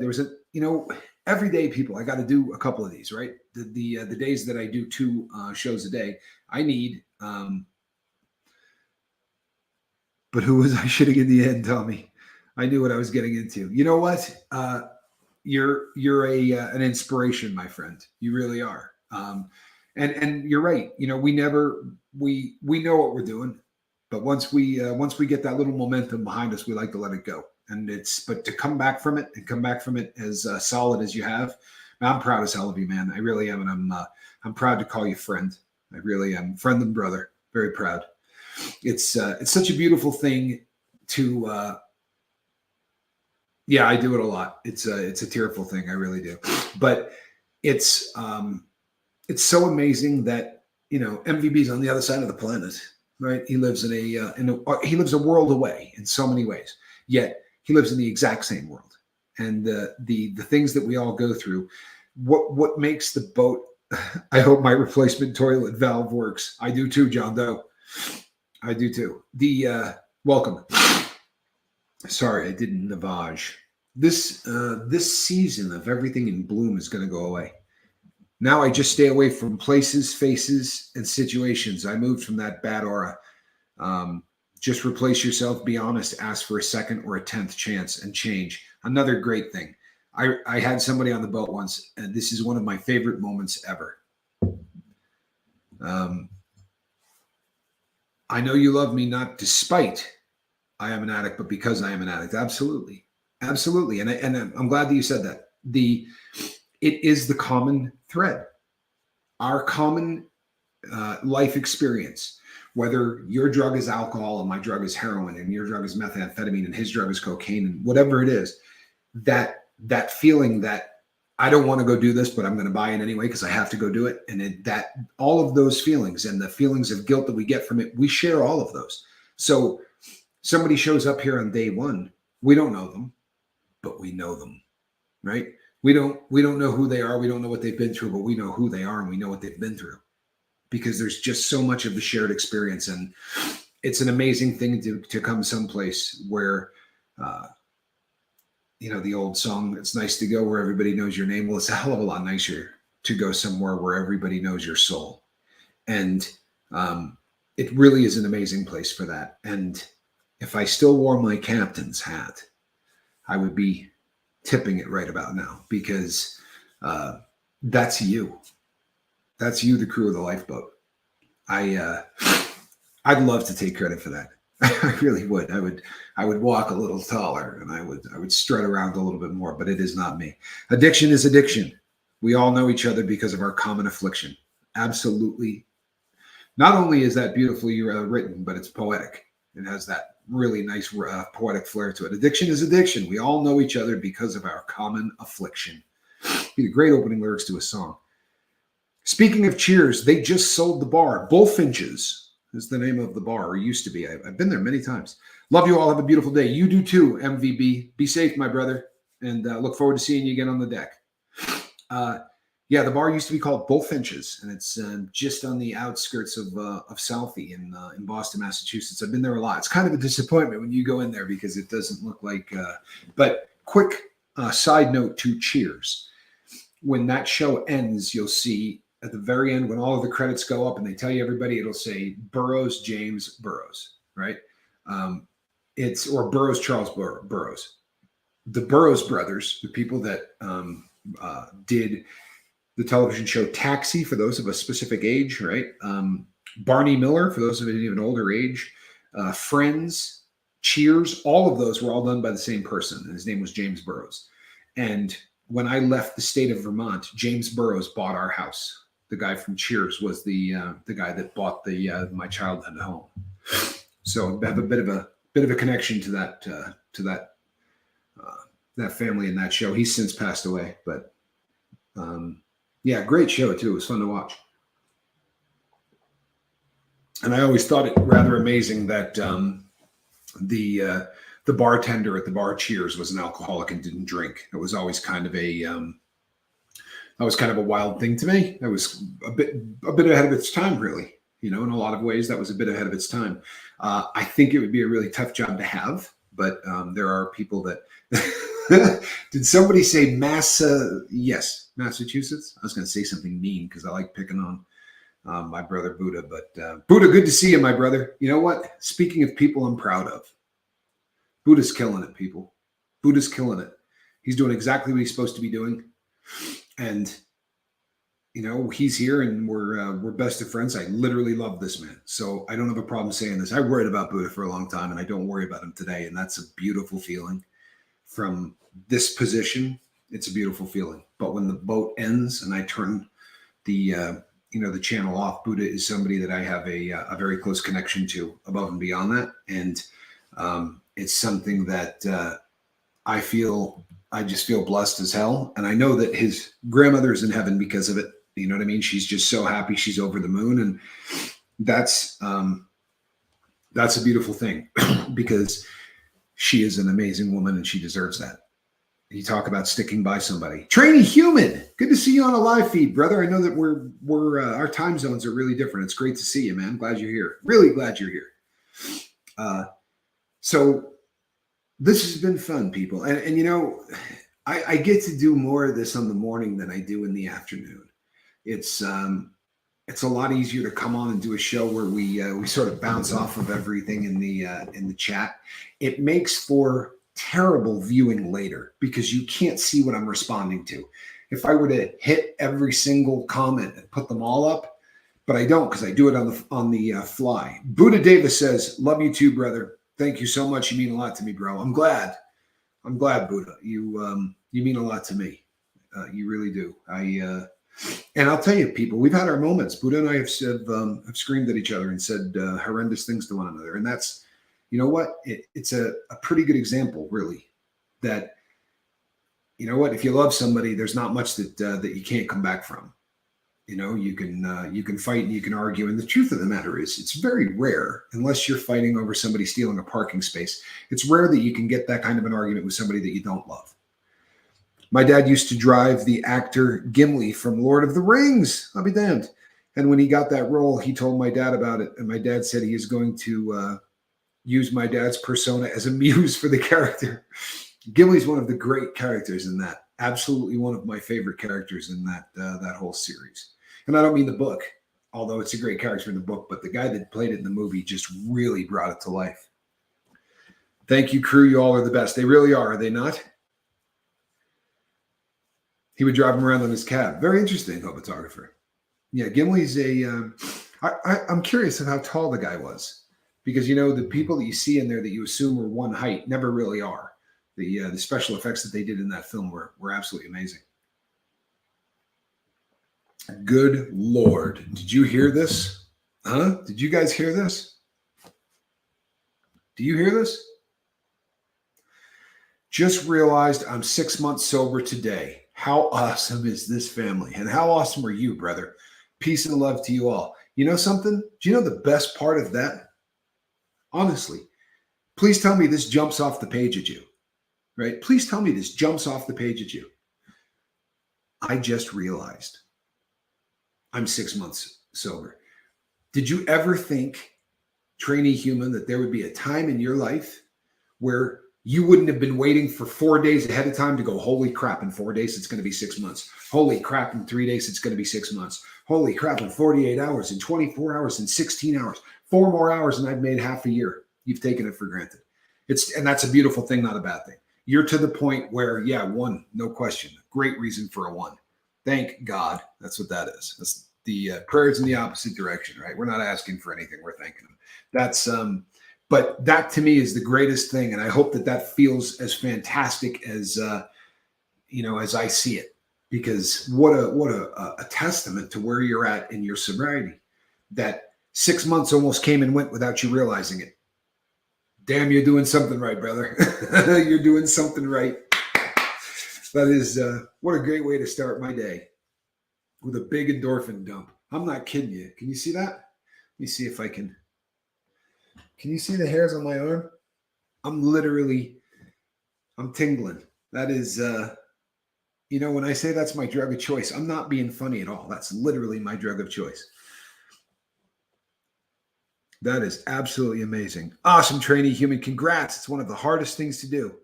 every day, people, I got to do a couple of these, right? The days that I do 2 shows a day, I need. But who was I shitting in the end, Tommy? I knew what I was getting into. You know what? You're an inspiration, my friend. You really are. And you're right. We know what we're doing. But once we get that little momentum behind us, we like to let it go. But to come back from it and come back from it as solid as you have, I'm proud as hell of you, man. I really am, and I'm proud to call you friend. I really am, friend and brother. Very proud. It's such a beautiful thing to. Yeah, I do it a lot. It's a tearful thing. I really do. But it's so amazing that MVB's on the other side of the planet, right? He lives he lives a world away in so many ways. Yet he lives in the exact same world, and the things that we all go through. What makes the boat? I hope my replacement toilet valve works. I do too, John Doe. I do too. Welcome. Sorry, I didn't navage. This season of everything in bloom is going to go away. Now I just stay away from places, faces, and situations. I moved from that bad aura. Just replace yourself, be honest, ask for a second or a 10th chance and change. Another great thing. I had somebody on the boat once, and this is one of my favorite moments ever. I know you love me not despite I am an addict, but because I am an addict. Absolutely. Absolutely. And I'm glad that you said that. It is the common thread. Our common life experience, whether your drug is alcohol and my drug is heroin and your drug is methamphetamine and his drug is cocaine and whatever it is, that feeling that I don't want to go do this, but I'm going to buy it anyway because I have to go do it. And that all of those feelings and the feelings of guilt that we get from it, we share all of those. So somebody shows up here on day one, we don't know them, but we know them, right? We don't know who they are. We don't know what they've been through, but we know who they are and we know what they've been through because there's just so much of the shared experience. And it's an amazing thing to come someplace where, the old song, it's nice to go where everybody knows your name. Well, it's a hell of a lot nicer to go somewhere where everybody knows your soul. And it really is an amazing place for that. And if I still wore my captain's hat, I would be tipping it right about now because that's you. That's you, the crew of the lifeboat. I'd love to take credit for that. I really would. I would walk a little taller and I would strut around a little bit more, but it is not me. Addiction is addiction. We all know each other because of our common affliction. Absolutely. Not only is that beautifully written, but it's poetic. It has that really nice poetic flair to it. Addiction is addiction. We all know each other because of our common affliction. Be a great opening lyrics to a song. Speaking of Cheers, they just sold the bar. Bullfinches is the name of the bar, or used to be. I've been there many times. Love you all. Have a beautiful day. You do too, MVB. Be safe, my brother, and look forward to seeing you again on the deck. Yeah, the bar used to be called Bullfinches, and it's just on the outskirts of Southie in Boston, Massachusetts. I've been there a lot. It's kind of a disappointment when you go in there because it doesn't look like. But quick side note to Cheers: when that show ends, you'll see at the very end when all of the credits go up and they tell you everybody, it'll say Burroughs James Burroughs, right? Or Burroughs Charles Burroughs. The Burroughs brothers, the people that did the television show Taxi, for those of a specific age, right? Barney Miller, for those of an even older age. Friends, Cheers, all of those were all done by the same person. And his name was James Burroughs. And when I left the state of Vermont, James Burroughs bought our house. The guy from Cheers was the guy that bought my childhood home. So I have a bit of a connection to that family in that show. He's since passed away, but yeah, great show too. It was fun to watch. And I always thought it rather amazing that the bartender at the bar Cheers was an alcoholic and didn't drink. It was always kind of a wild thing to me. That was a bit ahead of its time, really. In a lot of ways, that was a bit ahead of its time. I think it would be a really tough job to have, but there are people that. Did somebody say yes, Massachusetts? I was going to say something mean because I like picking on my brother Buddha. But Buddha, good to see you, my brother. You know what? Speaking of people I'm proud of, Buddha's killing it, people. Buddha's killing it. He's doing exactly what he's supposed to be doing. And he's here and we're best of friends. I literally love this man. So I don't have a problem saying this. I worried about Buddha for a long time and I don't worry about him today. And that's a beautiful feeling from this position. It's a beautiful feeling. But when the boat ends and I turn the channel off, Buddha is somebody that I have a very close connection to above and beyond that. And it's something that I just feel blessed as hell. And I know that his grandmother is in heaven because of it. You know what I mean? She's just so happy. She's over the moon. And that's a beautiful thing because she is an amazing woman and she deserves that. You talk about sticking by somebody. Trainee Human, good to see you on a live feed, brother. I know that we're our time zones are really different. It's great to see you, man. Glad you're here. Really glad you're here. So this has been fun, people. And I get to do more of this on the morning than I do in the afternoon. It's a lot easier to come on and do a show where we sort of bounce off of everything in the chat. It makes for terrible viewing later because you can't see what I'm responding to. If I were to hit every single comment and put them all up, but I don't because I do it on the fly. Buddha Davis says, "Love you too, brother. Thank you so much. You mean a lot to me, bro. I'm glad, Buddha. You mean a lot to me. You really do. And I'll tell you, people, we've had our moments. Buddha and I have screamed at each other and said horrendous things to one another. And that's, you know what? It's a pretty good example, really, that, you know what? If you love somebody, there's not much that you can't come back from. You can fight and you can argue. And the truth of the matter is it's very rare, unless you're fighting over somebody stealing a parking space. It's rare that you can get that kind of an argument with somebody that you don't love. My dad used to drive the actor Gimli from Lord of the Rings. I'll be damned. And when he got that role, he told my dad about it. And my dad said he is going to use my dad's persona as a muse for the character. Gimli's one of the great characters in that. Absolutely one of my favorite characters in that whole series. And I don't mean the book, although it's a great character in the book, but the guy that played it in the movie just really brought it to life. Thank you, crew. You all are the best. They really are they not? He would drive him around on his cab. Very interesting, photographer. Yeah, Gimli's I'm curious of how tall the guy was. Because, the people that you see in there that you assume are one height never really are. The special effects that they did in that film were absolutely amazing. Good Lord. Did you hear this? Huh? Did you guys hear this? Do you hear this? Just realized I'm 6 months sober today. How awesome is this family? And how awesome are you, brother? Peace and love to you all. You know something? Do you know the best part of that? Honestly, please tell me this jumps off the page at you, right? Please tell me this jumps off the page at you. I just realized I'm 6 months sober. Did you ever think, trainee human, that there would be a time in your life where you wouldn't have been waiting for 4 days ahead of time to go, holy crap, in 4 days, it's going to be 6 months. Holy crap, in 3 days, it's going to be 6 months. Holy crap, in 48 hours, in 24 hours, in 16 hours, 4 more hours, and I've made half a year. You've taken it for granted. And that's a beautiful thing, not a bad thing. You're to the point where, yeah, 1, no question. Great reason for a 1. Thank God. That's what that is. That's the prayers in the opposite direction, right? We're not asking for anything. We're thanking him. That's, but that to me is the greatest thing. And I hope that feels as fantastic as, as I see it, because what a testament to where you're at in your sobriety, that 6 months almost came and went without you realizing it. Damn, you're doing something right, brother. You're doing something right. That is, what a great way to start my day, with a big endorphin dump. I'm not kidding you. Can you see that? Let me see if I can. Can you see the hairs on my arm? I'm tingling. That is, when I say that's my drug of choice, I'm not being funny at all. That's literally my drug of choice. That is absolutely amazing. Awesome, trainee human. Congrats. It's one of the hardest things to do.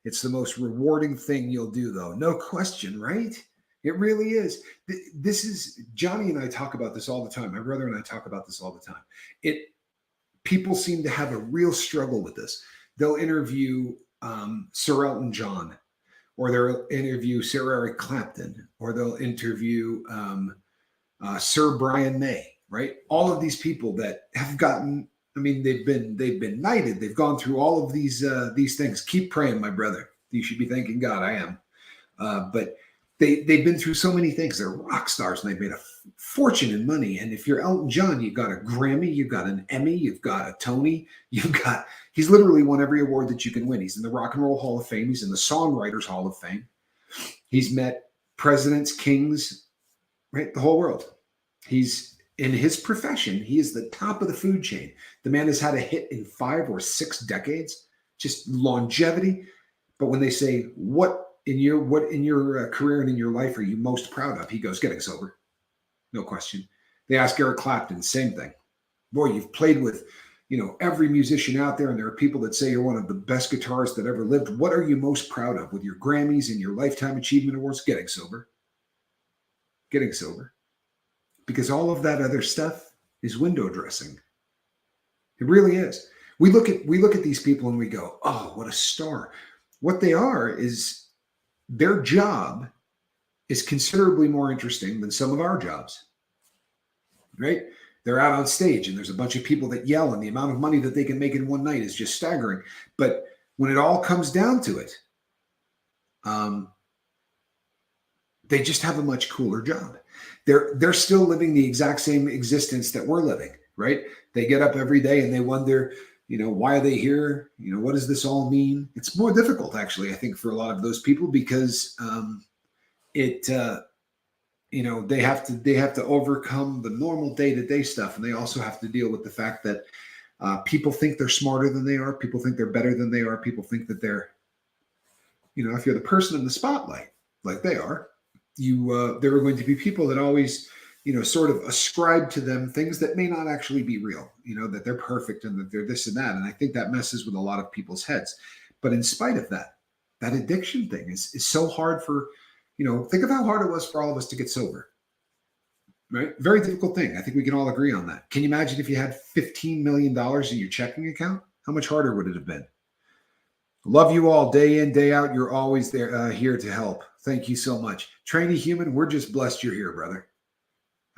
It's the most rewarding thing you'll do, though. No question, right? It really is. This is, Johnny and I talk about this all the time. My brother and I talk about this all the time. People seem to have a real struggle with this. They'll interview Sir Elton John, or they'll interview Sir Eric Clapton, or they'll interview Sir Brian May, right? All of these people that have gotten, I mean, they've been knighted. They've gone through all of these things. Keep praying, my brother. You should be thanking God. I am. But they've been through so many things. They're rock stars and they've made a fortune in money. And if you're Elton John, you've got a Grammy, you've got an Emmy, you've got a Tony, he's literally won every award that you can win. He's in the Rock and Roll Hall of Fame. He's in the Songwriters Hall of Fame. He's met presidents, kings, right? The whole world. He's in his profession. He is the top of the food chain. The man has had a hit in 5 or 6 decades, just longevity. But when they say, what in your career and in your life are you most proud of? He goes, getting sober. No question. They ask Eric Clapton, same thing. Boy, you've played with, every musician out there, and there are people that say you're one of the best guitarists that ever lived. What are you most proud of with your Grammys and your Lifetime Achievement Awards? Getting sober. Getting sober. Because all of that other stuff is window dressing. It really is. We look at these people and we go, oh, what a star. What they are is their job is considerably more interesting than some of our jobs, right? They're out on stage and there's a bunch of people that yell and the amount of money that they can make in one night is just staggering. But when it all comes down to it, they just have a much cooler job. They're still living the exact same existence that we're living, right? They get up every day and they wonder, why are they here? What does this all mean? It's more difficult, actually, I think, for a lot of those people because they have to overcome the normal day-to-day stuff, and they also have to deal with the fact that people think they're smarter than they are. People think they're better than they are. People think that they're, if you're the person in the spotlight, like they are, there are going to be people that always, sort of ascribe to them things that may not actually be real, that they're perfect and that they're this and that. And I think that messes with a lot of people's heads. But in spite of that addiction thing is so hard for, think of how hard it was for all of us to get sober, right? Very difficult thing. I think we can all agree on that. Can you imagine if you had $15 million in your checking account? How much harder would it have been? Love you all day in, day out. You're always there, here to help. Thank you so much. Trainee Human, we're just blessed you're here, brother.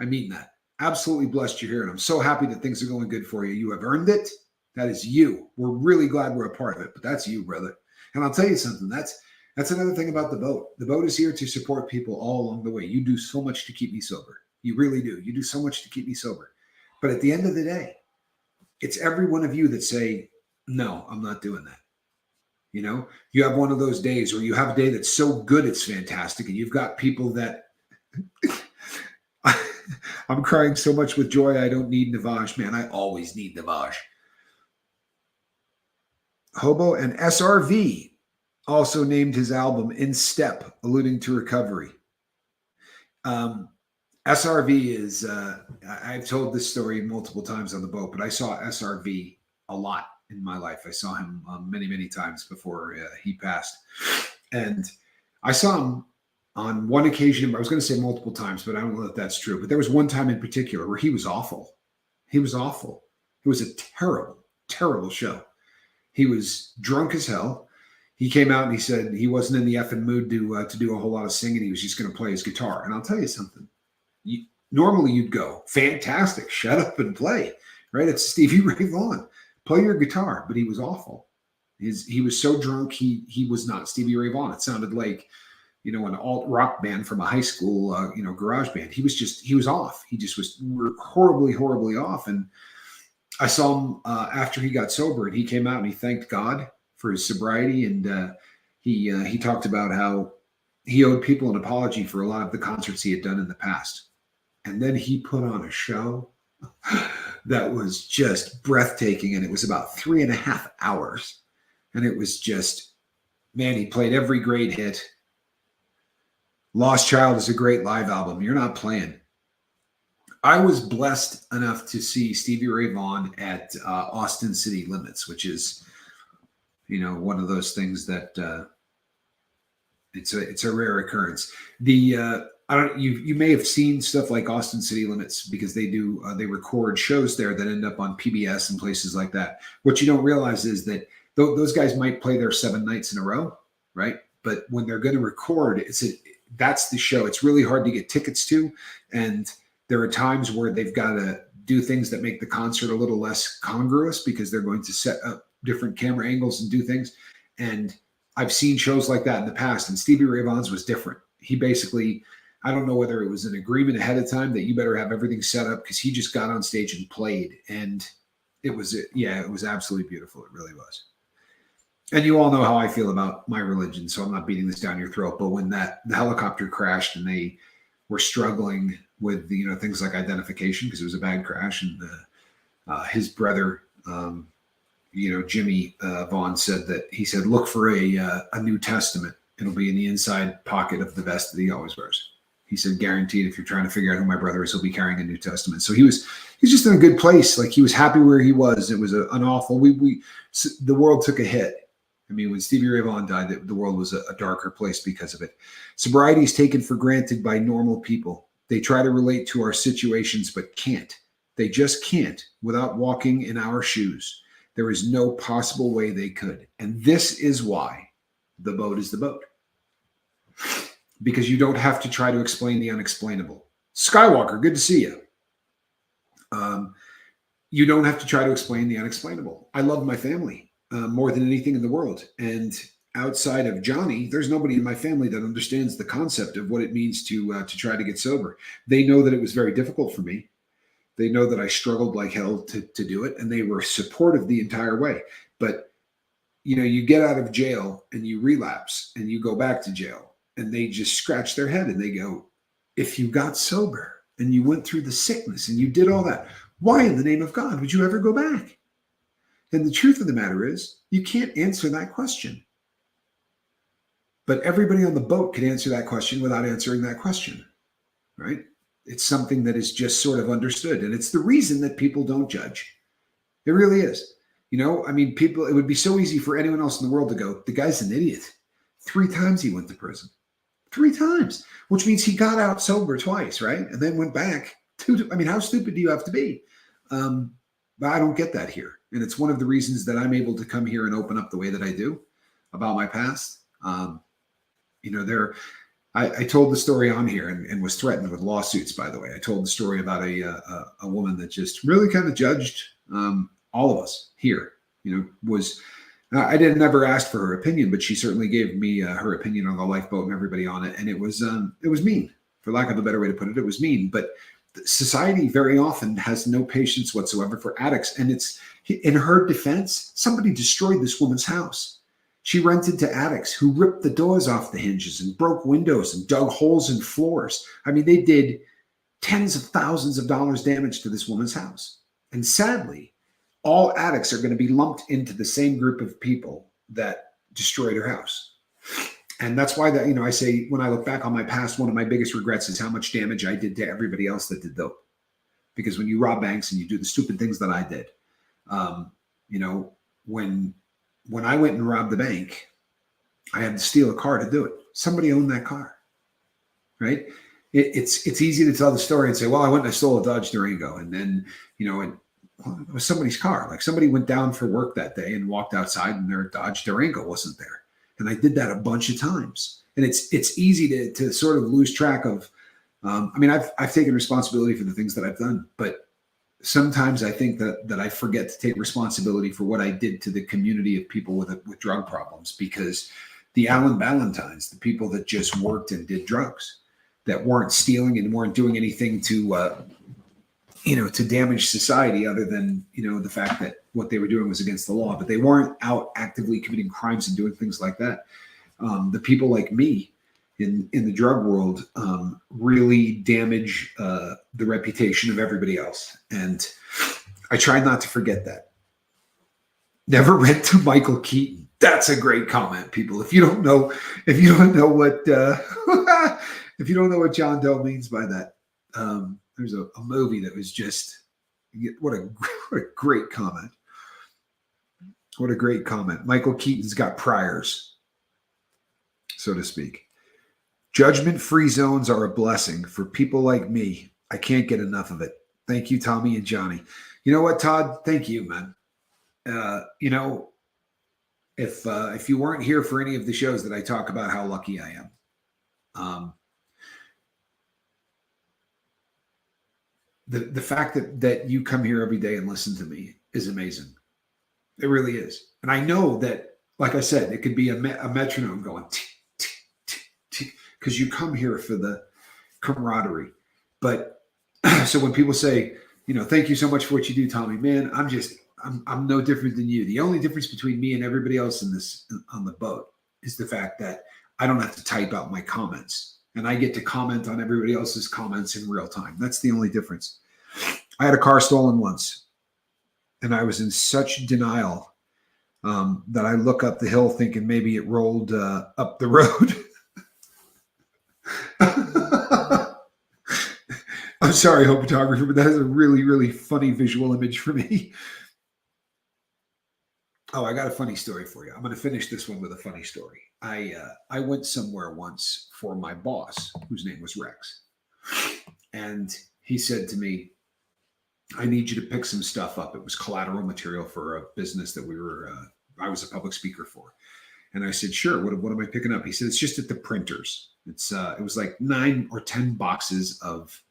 I mean that. Absolutely blessed you're here. And I'm so happy that things are going good for you. You have earned it. That is you. We're really glad we're a part of it, but that's you, brother. And I'll tell you something. That's another thing about the boat. The boat is here to support people all along the way. You do so much to keep me sober. You really do. You do so much to keep me sober. But at the end of the day, it's every one of you that say, no, I'm not doing that. You have one of those days, or you have a day that's so good it's fantastic, and you've got people that I'm crying so much with joy I don't need Navage. Man, I always need Navage. Hobo and SRV also named his album In Step, alluding to recovery. SRV is, I've told this story multiple times on the boat, but I saw SRV a lot in my life. I saw him many, many times before he passed. And I saw him on one occasion. I was going to say multiple times, but I don't know if that's true. But there was one time in particular where he was awful. He was awful. It was a terrible, terrible show. He was drunk as hell. He came out and he said he wasn't in the effing mood to do a whole lot of singing. He was just going to play his guitar. And I'll tell you something. Normally you'd go, fantastic, shut up and play, right? It's Stevie Ray Vaughan. Play your guitar. But he was awful. He was so drunk, he was not Stevie Ray Vaughan. It sounded like, an alt rock band from a high school, garage band. He was off. He just was horribly, horribly off. And I saw him after he got sober, and he came out and he thanked God for his sobriety. And he talked about how he owed people an apology for a lot of the concerts he had done in the past. And then he put on a show that was just breathtaking. And it was about 3.5 hours. And it was just, man, he played every great hit. Lost Child is a great live album. You're not playing. I was blessed enough to see Stevie Ray Vaughan at Austin City Limits, which is, one of those things that it's a rare occurrence. You may have seen stuff like Austin City Limits because they record shows there that end up on PBS and places like that. What you don't realize is that those guys might play there 7 nights in a row, right? But when they're going to record, that's the show. It's really hard to get tickets to, and There are times where they've got to do things that make the concert a little less congruous because they're going to set up different camera angles and do things. And I've seen shows like that in the past, and Stevie Ray Vaughan's was different. He basically, I don't know whether it was an agreement ahead of time that you better have everything set up, because he just got on stage and played, and it was absolutely beautiful. It really was. And you all know how I feel about my religion, so I'm not beating this down your throat. But when the helicopter crashed and they were struggling with things like identification, because it was a bad crash, and his brother, Jimmy Vaughn, said that he said, look for a New Testament. It'll be in the inside pocket of the vest that he always wears. He said, guaranteed, if you're trying to figure out who my brother is, he'll be carrying a New Testament. So he's just in a good place. Like, he was happy where he was. It was an awful, the world took a hit. I mean, when Stevie Ray Vaughan died, the world was a darker place because of it. Sobriety is taken for granted by normal people. They try to relate to our situations, but can't. They just can't without walking in our shoes. There is no possible way they could. And this is why the boat is the boat. Because you don't have to try to explain the unexplainable. Skywalker, good to see you. You don't have to try to explain the unexplainable. I love my family more than anything in the world. And outside of Johnny, there's nobody in my family that understands the concept of what it means to try to get sober. They know that it was very difficult for me. They know that I struggled like hell to do it, and they were supportive the entire way. But, you get out of jail and you relapse and you go back to jail, and they just scratch their head and they go, if you got sober and you went through the sickness and you did all that, why in the name of God would you ever go back? And the truth of the matter is, you can't answer that question. But everybody on the boat can answer that question without answering that question, right? It's something that is just sort of understood. And it's the reason that people don't judge. It really is. People, it would be so easy for anyone else in the world to go, the guy's an idiot. 3 times he went to prison. 3 times, which means he got out sober twice, right? And then went back. How stupid do you have to be? But I don't get that here. And it's one of the reasons that I'm able to come here and open up the way that I do about my past. I told the story on here and was threatened with lawsuits, by the way. I told the story about a woman that just really kind of judged all of us here. I didn't never ask for her opinion, but she certainly gave me her opinion on the lifeboat and everybody on it. And it was mean, for lack of a better way to put it. It was mean, but society very often has no patience whatsoever for addicts. And it's, in her defense, somebody destroyed this woman's house. She rented to addicts who ripped the doors off the hinges and broke windows and dug holes in floors. They did tens of thousands of dollars damage to this woman's house. And sadly, all addicts are going to be lumped into the same group of people that destroyed her house. And that's why I say, when I look back on my past, one of my biggest regrets is how much damage I did to everybody else that did dope. Because when you rob banks and you do the stupid things that I did, when I went and robbed the bank, I had to steal a car to do it. Somebody owned that car, right? It's easy to tell the story and say, well, I went and I stole a Dodge Durango. And then, it was somebody's car. Like, somebody went down for work that day and walked outside and their Dodge Durango wasn't there. And I did that a bunch of times. And it's easy to sort of lose track of. I've taken responsibility for the things that I've done, but sometimes I think that I forget to take responsibility for what I did to the community of people with drug problems, because the Alan Ballantines, the people that just worked and did drugs, that weren't stealing and weren't doing anything to damage society other than, the fact that what they were doing was against the law, but they weren't out actively committing crimes and doing things like that. The people like me in the drug world really damage the reputation of everybody else. And I try not to forget that. Never read to Michael Keaton. That's a great comment, people. If you don't know what if you don't know what John Doe means by that, there's a movie that was just, what a great comment. What a great comment. Michael Keaton's got priors, so to speak. Judgment-free zones are a blessing for people like me. I can't get enough of it. Thank you, Tommy and Johnny. You know what, Todd? Thank you, man. If you weren't here for any of the shows that I talk about how lucky I am, the fact that you come here every day and listen to me is amazing. It really is. And I know that, like I said, it could be a metronome going because you come here for the camaraderie. But so when people say, thank you so much for what you do, Tommy, man, I'm no different than you. The only difference between me and everybody else on the boat is the fact that I don't have to type out my comments, and I get to comment on everybody else's comments in real time. That's the only difference. I had a car stolen once, and I was in such denial that I look up the hill thinking maybe it rolled up the road. I'm sorry, home photographer, but that is a really, really funny visual image for me. Oh, I got a funny story for you. I'm going to finish this one with a funny story. I went somewhere once for my boss, whose name was Rex, and he said to me, I need you to pick some stuff up. It was collateral material for a business that I was a public speaker for. And I said, sure, what am I picking up? He said, it's just at the printers. It was like 9 or 10 boxes of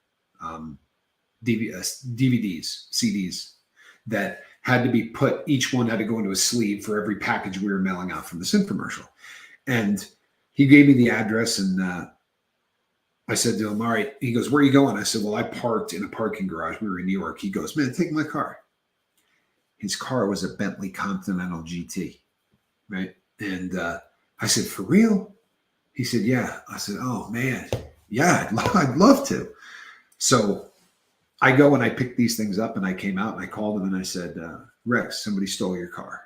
DVDs, CDs that had to be put, each one had to go into a sleeve for every package we were mailing out from this infomercial. And he gave me the address, and I said to him, all right. He goes, where are you going? I said, well, I parked in a parking garage. We were in New York. He goes, man, take my car. His car was a Bentley Continental GT, right? And I said, for real? He said, yeah. I said, oh, man, yeah, I'd love to. So I go and I pick these things up, and I came out and I called him and I said, Rex, somebody stole your car.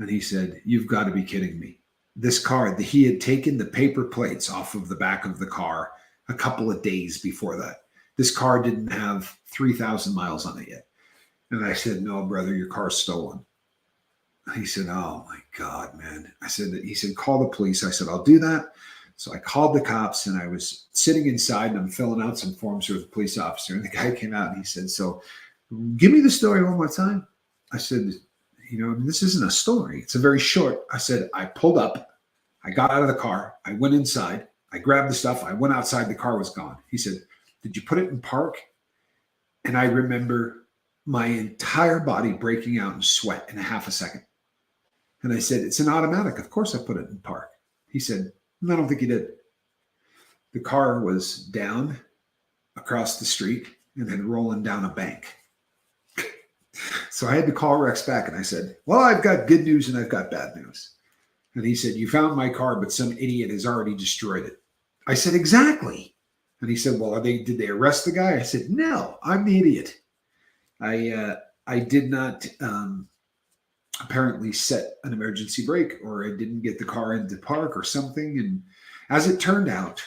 And he said, you've got to be kidding me. This car, he had taken the paper plates off of the back of the car a couple of days before that. This car didn't have 3,000 miles on it yet. And I said, no, brother, your car's stolen. He said, oh my God, man. He said, call the police. I said, I'll do that. So I called the cops, and I was sitting inside and I'm filling out some forms for the police officer. And the guy came out and he said, so give me the story one more time. I said, this isn't a story. It's a very short. I said, I pulled up, I got out of the car, I went inside, I grabbed the stuff, I went outside, the car was gone. He said, did you put it in park? And I remember my entire body breaking out in sweat in a half a second. And I said, it's an automatic. Of course I put it in park. He said, I don't think you did. The car was down across the street and then rolling down a bank. So I had to call Rex back, and I said, well, I've got good news and I've got bad news. And he said, you found my car, but some idiot has already destroyed it. I said, exactly. And he said, well, did they arrest the guy? I said, no, I'm the idiot. I did not apparently set an emergency brake, or I didn't get the car into park or something. And as it turned out,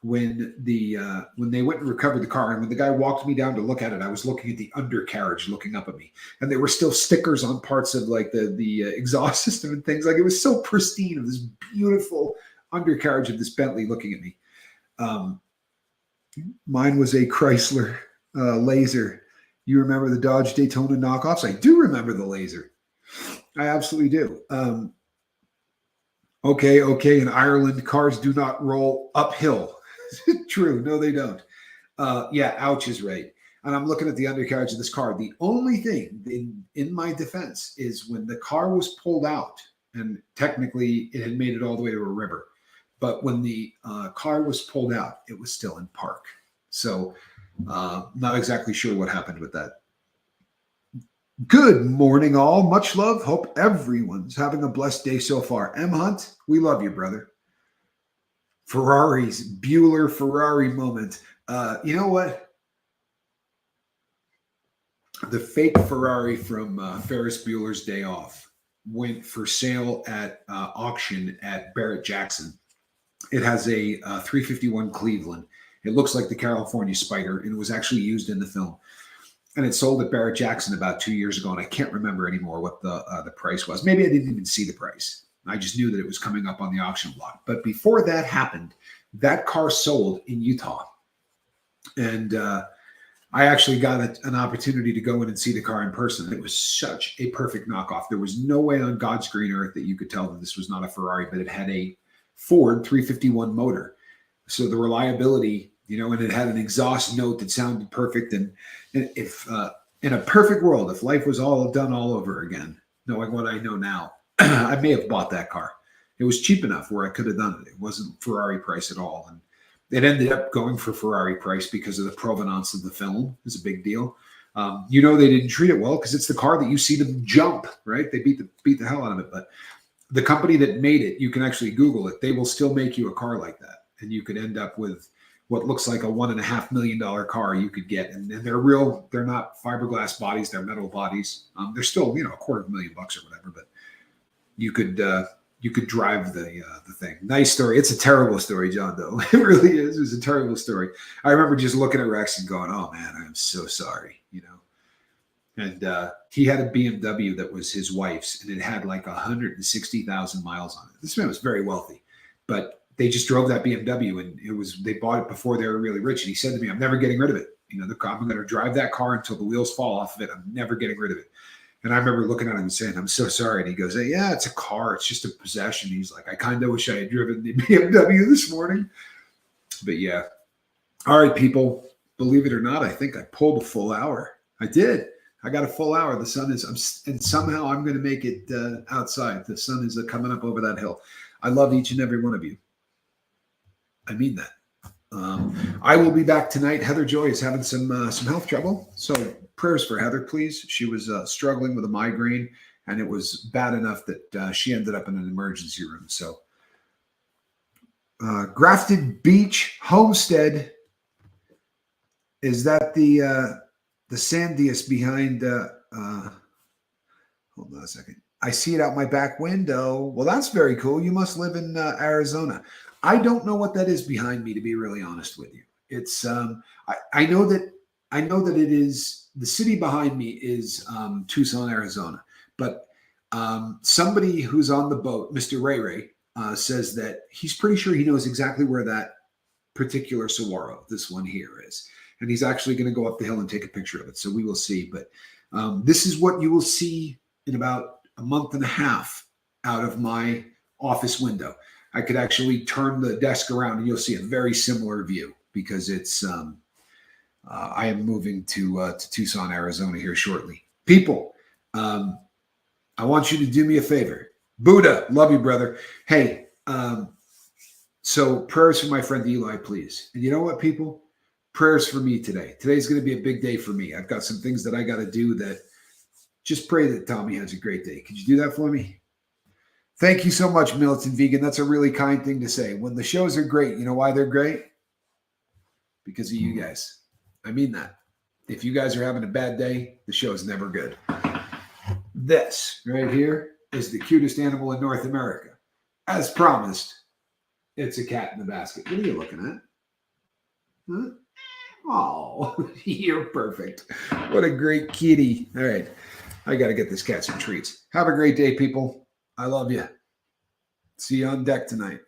when they went and recovered the car, and when the guy walked me down to look at it, I was looking at the undercarriage looking up at me, and there were still stickers on parts of like the exhaust system and things. Like, it was so pristine, of this beautiful undercarriage of this Bentley looking at me. Mine was a Chrysler Laser. You remember the Dodge Daytona knockoffs? I do remember the Laser. I absolutely do. Okay. In Ireland, cars do not roll uphill. True. No, they don't. Yeah, ouch is right. And I'm looking at the undercarriage of this car. The only thing in my defense is when the car was pulled out, and technically it had made it all the way to a river, but when the car was pulled out, it was still in park. So not exactly sure what happened with that. Good morning, all. Much love. Hope everyone's having a blessed day so far. M. Hunt, we love you, brother. Bueller Ferrari moment. You know what? The fake Ferrari from Ferris Bueller's Day Off went for sale at auction at Barrett-Jackson. It has a 351 Cleveland. It looks like the California Spider, and it was actually used in the film. And it sold at Barrett-Jackson about 2 years ago, and I can't remember anymore what the price was. Maybe I didn't even see the price. I just knew that it was coming up on the auction block. But before that happened, that car sold in Utah. And I actually got an opportunity to go in and see the car in person. It was such a perfect knockoff. There was no way on God's green earth that you could tell that this was not a Ferrari, but it had a Ford 351 motor. So the reliability and it had an exhaust note that sounded perfect. And if in a perfect world, if life was all done all over again, knowing what I know now, I may have bought that car. It was cheap enough where I could have done it. It wasn't Ferrari price at all. And it ended up going for Ferrari price because of the provenance of the film. It's a big deal. They didn't treat it well because it's the car that you see them jump, right? They beat the hell out of it. But the company that made it, you can actually Google it. They will still make you a car like that. And you could end up with what looks like a $1.5 million car you could get. And they're real, they're not fiberglass bodies, they're metal bodies. They're still, $250,000 or whatever, but you could drive the thing. Nice story. It's a terrible story, John, though. It really is. It was a terrible story. I remember just looking at Rex and going, oh man, I'm so sorry, And he had a BMW that was his wife's, and it had like 160,000 miles on it. This man was very wealthy, but they just drove that BMW, and they bought it before they were really rich. And he said to me, I'm never getting rid of it. I'm going to drive that car until the wheels fall off of it. I'm never getting rid of it. And I remember looking at him and saying, I'm so sorry. And he goes, hey, yeah, it's a car. It's just a possession. He's like, I kind of wish I had driven the BMW this morning. But yeah. All right, people, believe it or not, I think I pulled a full hour. I did. I got a full hour. The sun is, and somehow I'm going to make it outside. The sun is coming up over that hill. I love each and every one of you. I mean that. I will be back tonight. Heather Joy is having some health trouble. So prayers for Heather, please. She was struggling with a migraine, and it was bad enough that she ended up in an emergency room. So Grafted Beach Homestead, is that the sandiest behind hold on a second. I see it out my back window. Well, that's very cool. You must live in Arizona. I don't know what that is behind me, to be really honest with you. It's I know that it is, the city behind me is Tucson, Arizona. But somebody who's on the boat, Mr. Ray, says that he's pretty sure he knows exactly where that particular saguaro, this one here, is. And he's actually going to go up the hill and take a picture of it. So we will see. But this is what you will see in about a month and a half out of my office window. I could actually turn the desk around and you'll see a very similar view, because it's I am moving to Tucson, Arizona here shortly. People, I want you to do me a favor. Buddha, love you, brother. Hey, so prayers for my friend Eli, please. And you know what, people? Prayers for me today. Today's going to be a big day for me. I've got some things that I got to do. That just pray that Tommy has a great day. Could you do that for me? Thank you so much, Militant Vegan. That's a really kind thing to say. When the shows are great, you know why they're great? Because of you guys. I mean that. If you guys are having a bad day, the show is never good. This right here is the cutest animal in North America. As promised, it's a cat in the basket. What are you looking at? Huh? Oh, you're perfect. What a great kitty. All right. I got to get this cat some treats. Have a great day, people. I love you. See you on deck tonight.